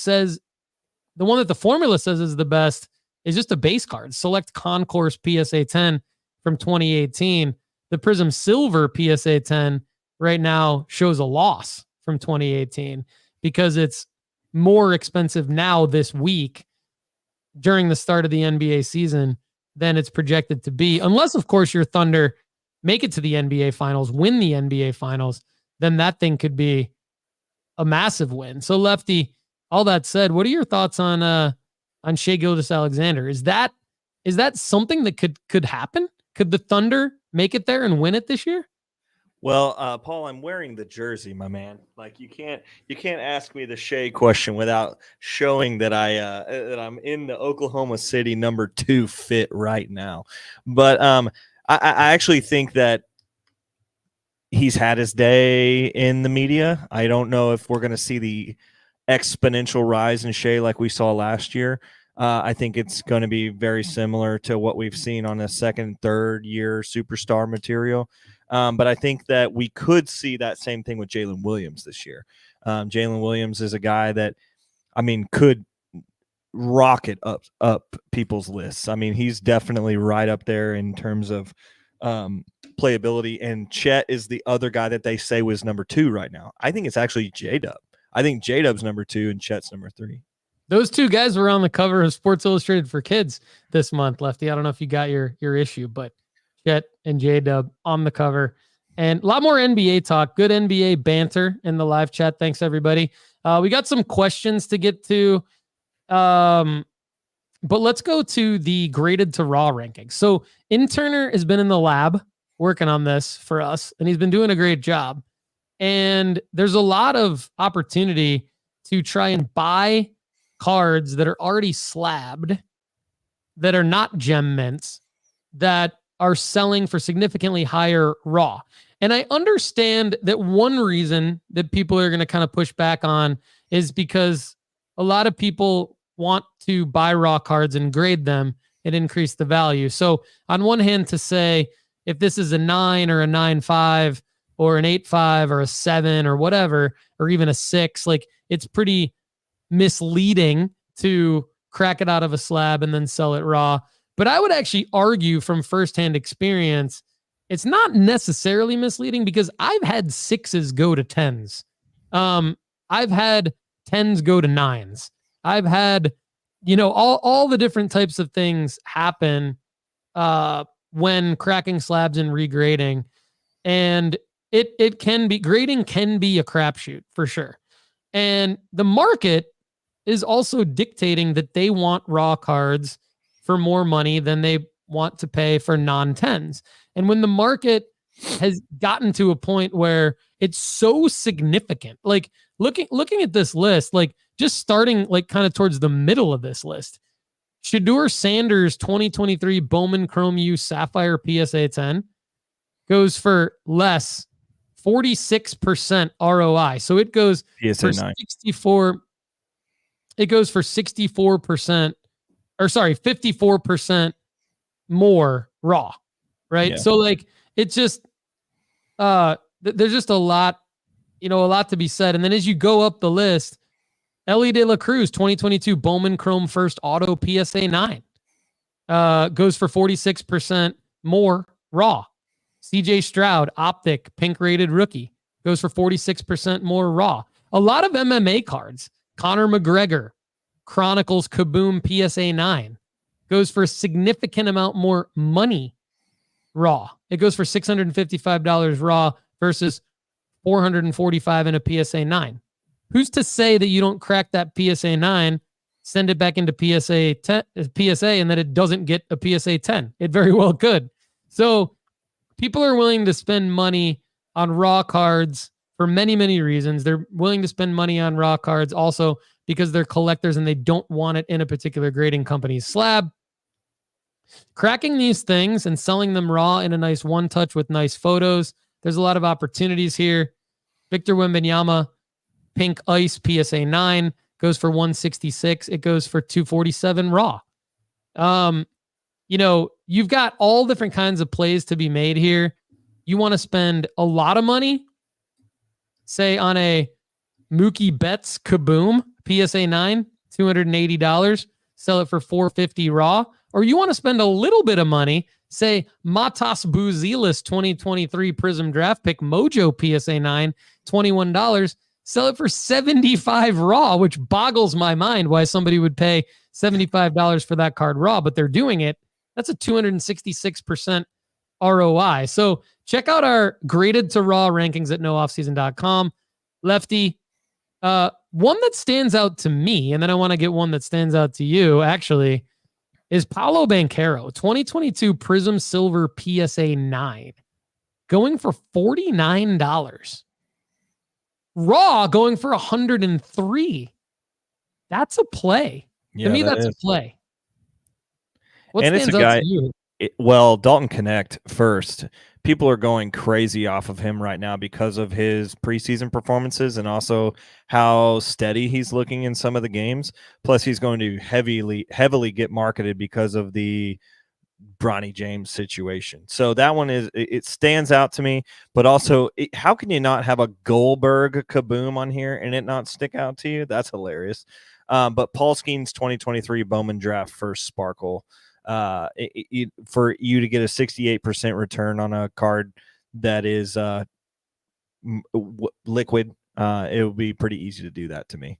Speaker 3: the formula says is the best is just a base card. Select Concourse PSA 10 from 2018. The Prism Silver PSA 10 right now shows a loss from 2018 because it's more expensive now this week during the start of the NBA season than it's projected to be. Unless, of course, your Thunder make it to the NBA Finals, win the NBA Finals, then that thing could be a massive win. So, Lefty, all that said, what are your thoughts on Shai Gilgeous-Alexander? Is that something that could happen? Could the Thunder make it there and win it this year?
Speaker 4: Well, Paul, I'm wearing the jersey, my man. Like, you can't ask me the Shai question without showing that that I'm in the Oklahoma City number 2 fit right now. But I actually think that he's had his day in the media. I don't know if we're going to see the exponential rise in Shai like we saw last year. I think it's going to be very similar to what we've seen on a second, third year superstar material. But I think that we could see that same thing with Jalen Williams this year. Jalen Williams is a guy that, I mean, could rocket up people's lists. I mean, he's definitely right up there in terms of playability. And Chet is the other guy that they say was number 2 right now. I think it's actually J-Dub. I think J-Dub's number 2 and Chet's number 3.
Speaker 3: Those two guys were on the cover of Sports Illustrated for Kids this month, Lefty. I don't know if you got your issue, but Chet and J-Dub on the cover. And a lot more NBA talk. Good NBA banter in the live chat. Thanks, everybody. We got some questions to get to. But let's go to the graded to raw rankings. So Interner has been in the lab working on this for us, and he's been doing a great job. And there's a lot of opportunity to try and buy cards that are already slabbed, that are not gem mints, that are selling for significantly higher raw. And I understand that one reason that people are going to kind of push back on is because a lot of people want to buy raw cards and grade them and increase the value. So on one hand, to say if this is a 9 or a 9.5 or an 8.5 or a 7 or whatever, or even a 6, like it's pretty misleading to crack it out of a slab and then sell it raw. But I would actually argue from firsthand experience, it's not necessarily misleading because I've had 6s go to 10s. I've had 10s go to 9s. I've had, all the different types of things happen when cracking slabs and regrading. And it can be, grading can be a crapshoot for sure. And the market is also dictating that they want raw cards for more money than they want to pay for non-10s. And when the market has gotten to a point where it's so significant, like looking at this list, like just starting like kind of towards the middle of this list, Shedeur Sanders 2023 Bowman Chrome U Sapphire PSA 10 goes for less 46% ROI. So it goes
Speaker 4: PSA
Speaker 3: for
Speaker 4: 9.
Speaker 3: 64. It goes for 64%, or sorry, 54% more raw, right?
Speaker 4: Yeah.
Speaker 3: So like, it's just, there's just a lot to be said. And then as you go up the list, Ellie De La Cruz, 2022 Bowman Chrome First Auto PSA 9, goes for 46% more raw. CJ Stroud, Optic, pink rated rookie, goes for 46% more raw. A lot of MMA cards. Conor McGregor, Chronicles Kaboom PSA 9, goes for a significant amount more money raw. It goes for $655 raw versus $445 in a PSA 9. Who's to say that you don't crack that PSA 9, send it back into PSA 10, PSA, and that it doesn't get a PSA 10? It very well could. So people are willing to spend money on raw cards for many, many reasons. They're willing to spend money on raw cards also because they're collectors and they don't want it in a particular grading company's slab. Cracking these things and selling them raw in a nice one touch with nice photos. There's a lot of opportunities here. Victor Wembanyama, pink ice PSA 9 goes for 166. It goes for 247 raw. You've got all different kinds of plays to be made here. You want to spend a lot of money, say on a Mookie Betts Kaboom PSA 9, $280, sell it for $450 raw, or you want to spend a little bit of money, say Matas Buzelis 2023 Prism Draft Pick Mojo PSA 9, $21, sell it for $75 raw, which boggles my mind why somebody would pay $75 for that card raw, but they're doing it. That's a 266% ROI. So check out our graded to raw rankings at nooffseason.com. Lefty, one that stands out to me, and then I want to get one that stands out to you, actually, is Paolo Banchero, 2022 Prism Silver PSA 9, going for $49. Raw going for $103. That's a play.
Speaker 4: Yeah,
Speaker 3: to me, that's a play. What
Speaker 4: and
Speaker 3: stands
Speaker 4: it's a guy,
Speaker 3: out to you?
Speaker 4: Dalton Connect first. People are going crazy off of him right now because of his preseason performances and also how steady he's looking in some of the games. Plus, he's going to heavily get marketed because of the Bronny James situation. So that one it stands out to me, but also how can you not have a Goldberg kaboom on here and it not stick out to you? That's hilarious. But Paul Skeen's 2023 Bowman Draft first Sparkle, for you to get a 68% return on a card that is liquid, it would be pretty easy to do that to me.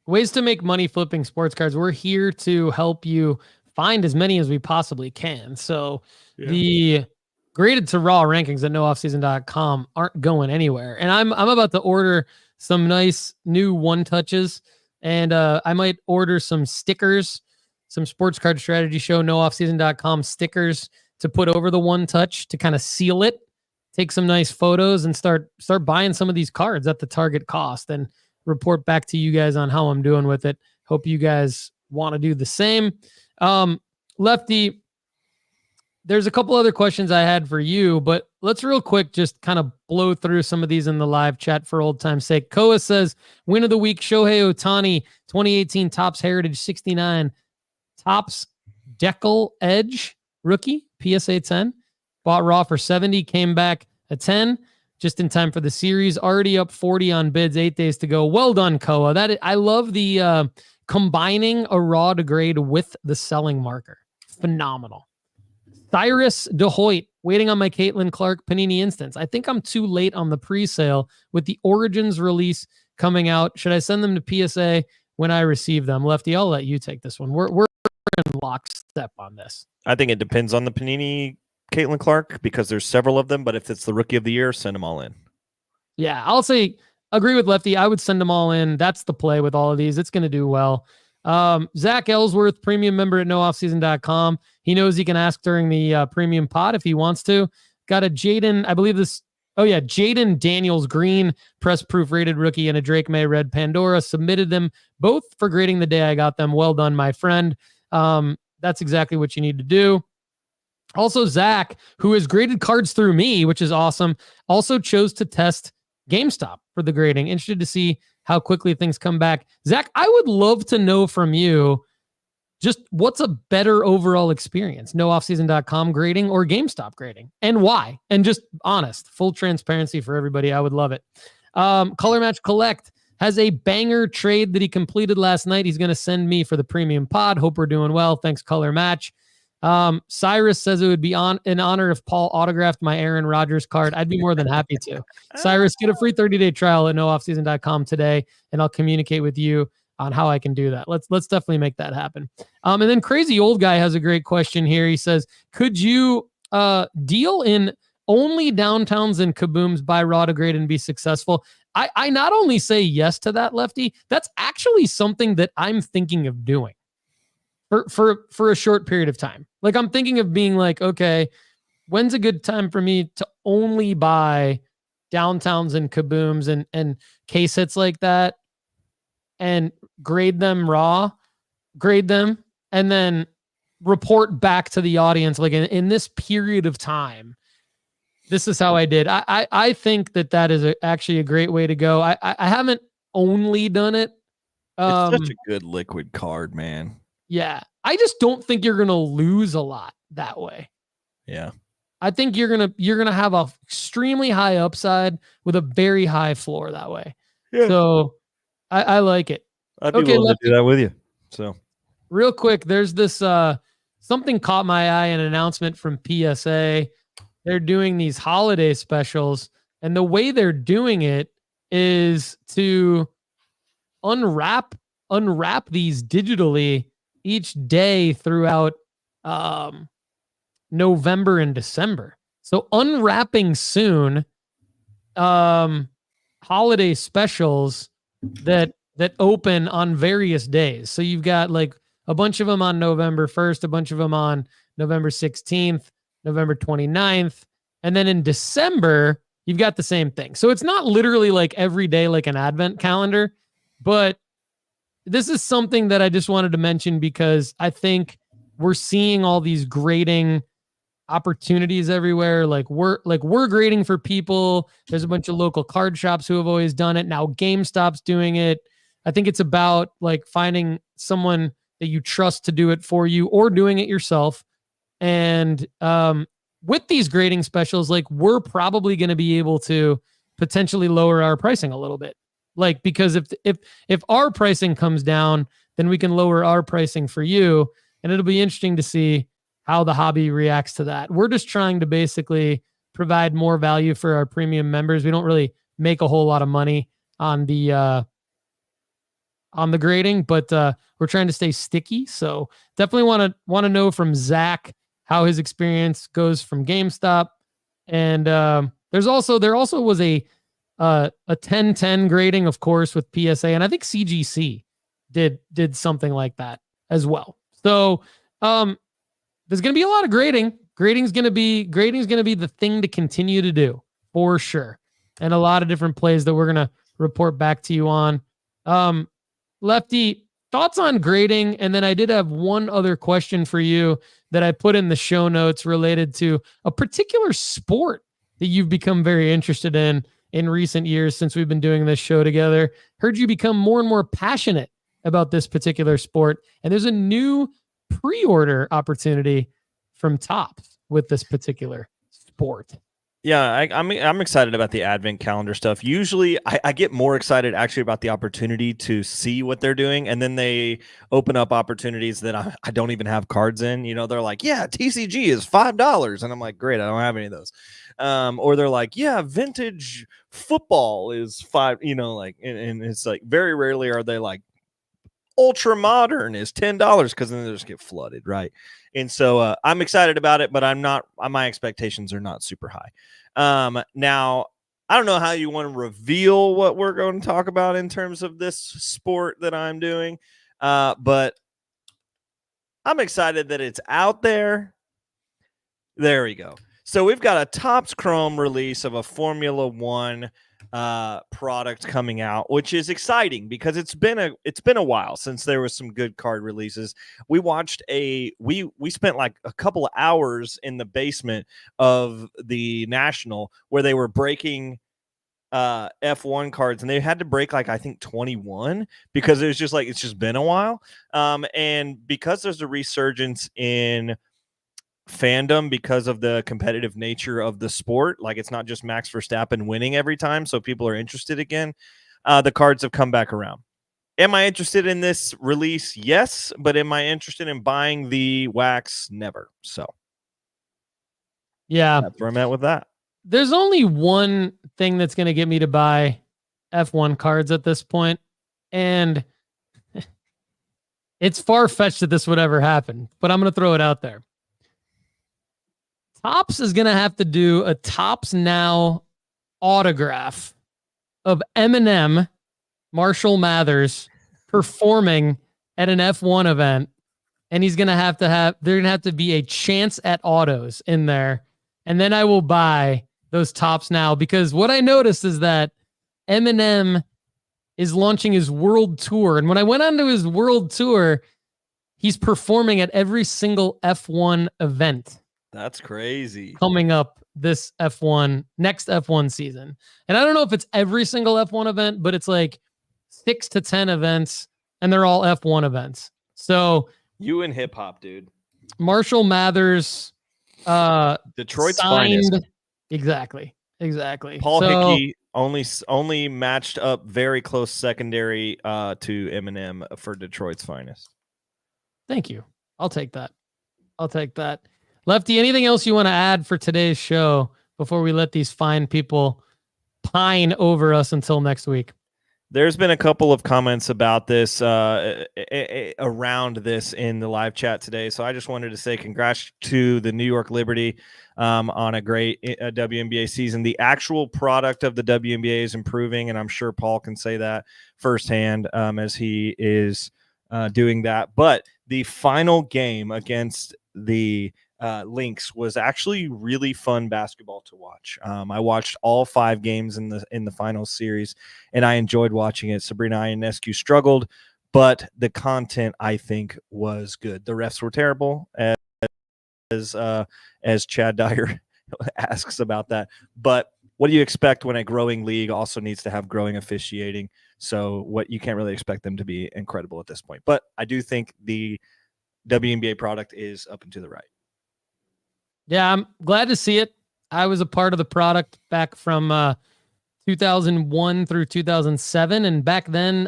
Speaker 3: Ways to make money flipping sports cards. We're here to help you find as many as we possibly can. So the graded to raw rankings at nooffseason.com aren't going anywhere. And I'm about to order some nice new one touches, and I might order some stickers, some sports card strategy show nooffseason.com stickers to put over the one touch to kind of seal it, take some nice photos, and start buying some of these cards at the target cost and report back to you guys on how I'm doing with it. Hope you guys want to do the same. Lefty, there's a couple other questions I had for you, but let's real quick just kind of blow through some of these in the live chat for old time's sake. Koa says, win of the week, Shohei Ohtani, 2018 Topps Heritage 69, Topps Decal Edge rookie, PSA 10, bought raw for 70, came back a 10, just in time for the series, already up 40 on bids, 8 days to go. Well done, Koa. I love the combining a raw to grade with the selling marker. Phenomenal. Cyrus DeHoyt, waiting on my Caitlin Clark Panini instance. I think I'm too late on the pre-sale with the Origins release coming out. Should I send them to PSA when I receive them? Lefty, I'll let you take this one. We're in lockstep on this.
Speaker 4: I think it depends on the Panini Caitlin Clark because there's several of them, but if it's the rookie of the year, send them all in.
Speaker 3: Yeah, I'll say agree with Lefty. I would send them all in. That's the play with all of these. It's going to do well. Zach Ellsworth, premium member at nooffseason.com. He knows he can ask during the premium pod if he wants to. Got a Jaden, I believe this. Oh yeah, Jaden Daniels green press proof rated rookie and a Drake May red Pandora. Submitted them both for grading the day I got them. Well done, my friend. That's exactly what you need to do. Also, Zach, who has graded cards through me, which is awesome, also chose to test GameStop for the grading. Interested to see how quickly things come back. Zach, I would love to know from you just what's a better overall experience, nooffseason.com grading or GameStop grading, and why? And just honest, full transparency for everybody. I would love it. Color Match Collect has a banger trade that he completed last night. He's going to send me for the premium pod. Hope we're doing well. Thanks, Color Match. Cyrus says it would be an honor if Paul autographed my Aaron Rodgers card. I'd be more than happy to. Cyrus, get a free 30-day trial at nooffseason.com today, and I'll communicate with you on how I can do that. Let's definitely make that happen. And then Crazy Old Guy has a great question here. He says, could you deal in only downtowns and kabooms, buy raw to grade and be successful? I not only say yes to that, Lefty, that's actually something that I'm thinking of doing for a short period of time. Like I'm thinking of being like, okay, when's a good time for me to only buy downtowns and kabooms and case hits like that and grade them raw, grade them, and then report back to the audience. Like in this period of time, this is how I did. I think that is actually a great way to go. I haven't only done it.
Speaker 4: It's such a good liquid card, man.
Speaker 3: Yeah. I just don't think you're going to lose a lot that way.
Speaker 4: Yeah. I
Speaker 3: think you're going to have a extremely high upside with a very high floor that way. Yeah. So I like it.
Speaker 4: I'd be willing to do that with you. So
Speaker 3: real quick, there's this, something caught my eye, an announcement from PSA. They're doing these holiday specials, and the way they're doing it is to unwrap these digitally each day throughout November and December. So unwrapping soon, holiday specials that open on various days. So you've got like a bunch of them on November 1st, a bunch of them on November 16th, November 29th, and then in December, you've got the same thing. So it's not literally like every day like an advent calendar, but this is something that I just wanted to mention because I think we're seeing all these grading opportunities everywhere. Like we're grading for people. There's a bunch of local card shops who have always done it. Now GameStop's doing it. I think it's about like finding someone that you trust to do it for you or doing it yourself. And with these grading specials, like we're probably going to be able to potentially lower our pricing a little bit. Like, because if our pricing comes down, then we can lower our pricing for you. And it'll be interesting to see how the hobby reacts to that. We're just trying to basically provide more value for our premium members. We don't really make a whole lot of money on the grading, but we're trying to stay sticky. So definitely want to know from Zach how his experience goes from GameStop. And there also was a 10-10 grading, of course, with PSA, and I think CGC did something like that as well. So there's going to be a lot of grading. Grading's going to be the thing to continue to do for sure, and a lot of different plays that we're going to report back to you on. Lefty, thoughts on grading? And then I did have one other question for you that I put in the show notes related to a particular sport that you've become very interested in recent years since we've been doing this show together. Heard you become more and more passionate about this particular sport, and there's a new pre-order opportunity from Tops with this particular sport.
Speaker 4: Yeah, I'm excited about the advent calendar stuff. Usually I get more excited actually about the opportunity to see what they're doing, and then they open up opportunities that I don't even have cards in. You know, they're like, yeah, TCG is $5, and I'm like, great, I don't have any of those. Or they're like, yeah, vintage football is $5, you know, like, and it's like very rarely are they like ultra modern is $10, because then they just get flooded, right? And so I'm excited about it, but my expectations are not super high. Now I don't know how you want to reveal what we're going to talk about in terms of this sport that I'm doing, but I'm excited that it's out there. There we go. So we've got a Topps Chrome release of a Formula One product coming out, which is exciting because it's been a while since there was some good card releases. We watched we spent like a couple of hours in the basement of the National where they were breaking F1 cards, and they had to break like I think 21 because it was just like it's just been a while. And because there's a resurgence in fandom because of the competitive nature of the sport, like it's not just Max Verstappen winning every time, so people are interested again. The cards have come back around. Am I interested in this release? Yes, but am I interested in buying the wax? Never. So
Speaker 3: yeah,
Speaker 4: that's where I'm at with that.
Speaker 3: There's only one thing that's going to get me to buy F1 cards at this point, and it's far-fetched that this would ever happen, but I'm going to throw it out there. Topps is going to have to do a Topps Now autograph of Eminem, Marshall Mathers, performing at an F1 event. And they're going to have to be a chance at autos in there. And then I will buy those Topps Now, because what I noticed is that Eminem is launching his world tour. And when I went onto his world tour, he's performing at every single F1 event.
Speaker 4: That's crazy.
Speaker 3: Coming up this next F1 season. And I don't know if it's every single F1 event, but it's like 6 to 10 events, and they're all F1 events. So
Speaker 4: you and hip hop, dude.
Speaker 3: Marshall Mathers,
Speaker 4: Detroit's
Speaker 3: signed,
Speaker 4: finest.
Speaker 3: Exactly.
Speaker 4: Paul Hickey only matched up very close secondary to Eminem for Detroit's finest.
Speaker 3: Thank you. I'll take that. Lefty, anything else you want to add for today's show before we let these fine people pine over us until next week?
Speaker 4: There's been a couple of comments about this around this in the live chat today. So I just wanted to say congrats to the New York Liberty on a great WNBA season. The actual product of the WNBA is improving, and I'm sure Paul can say that firsthand as he is doing that. But the final game against the Lynx was actually really fun basketball to watch. I watched all 5 games in the final series, and I enjoyed watching it. Sabrina Ionescu struggled, but the content I think was good. The refs were terrible, as Chad Dyer asks about that. But what do you expect when a growing league also needs to have growing officiating? So what you can't really expect them to be incredible at this point. But I do think the WNBA product is up and to the right.
Speaker 3: Yeah, I'm glad to see it. I was a part of the product back from 2001 through 2007. And back then,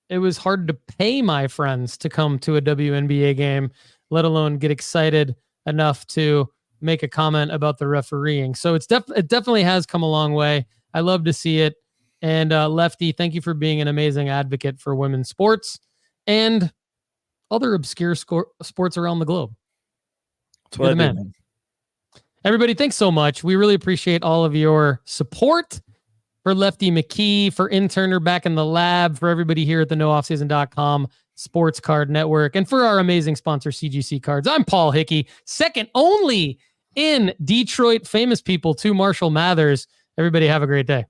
Speaker 3: it was hard to pay my friends to come to a WNBA game, let alone get excited enough to make a comment about the refereeing. So it definitely has come a long way. I love to see it. And Lefty, thank you for being an amazing advocate for women's sports and other obscure sports around the globe.
Speaker 4: That's what
Speaker 3: You're the
Speaker 4: I do,
Speaker 3: man.
Speaker 4: man.
Speaker 3: Everybody, thanks so much. We really appreciate all of your support for Lefty McKee, for Interner back in the lab, for everybody here at the NoOffSeason.com Sports Card Network, and for our amazing sponsor, CGC Cards. I'm Paul Hickey, second only in Detroit famous people to Marshall Mathers. Everybody have a great day.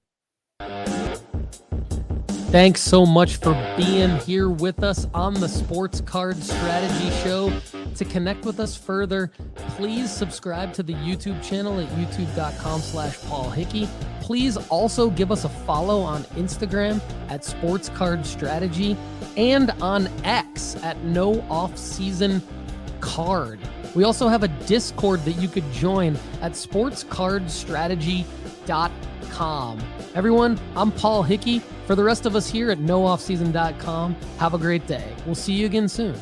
Speaker 3: Thanks so much for being here with us on the Sports Card Strategy Show. To connect with us further, please subscribe to the YouTube channel at youtube.com/Paul Hickey. Please also give us a follow on Instagram at Sports Card Strategy and on X at No Offseason Card. We also have a Discord that you could join at sportscardstrategy.com. Everyone, I'm Paul Hickey. For the rest of us here at NoOffSeason.com, have a great day. We'll see you again soon.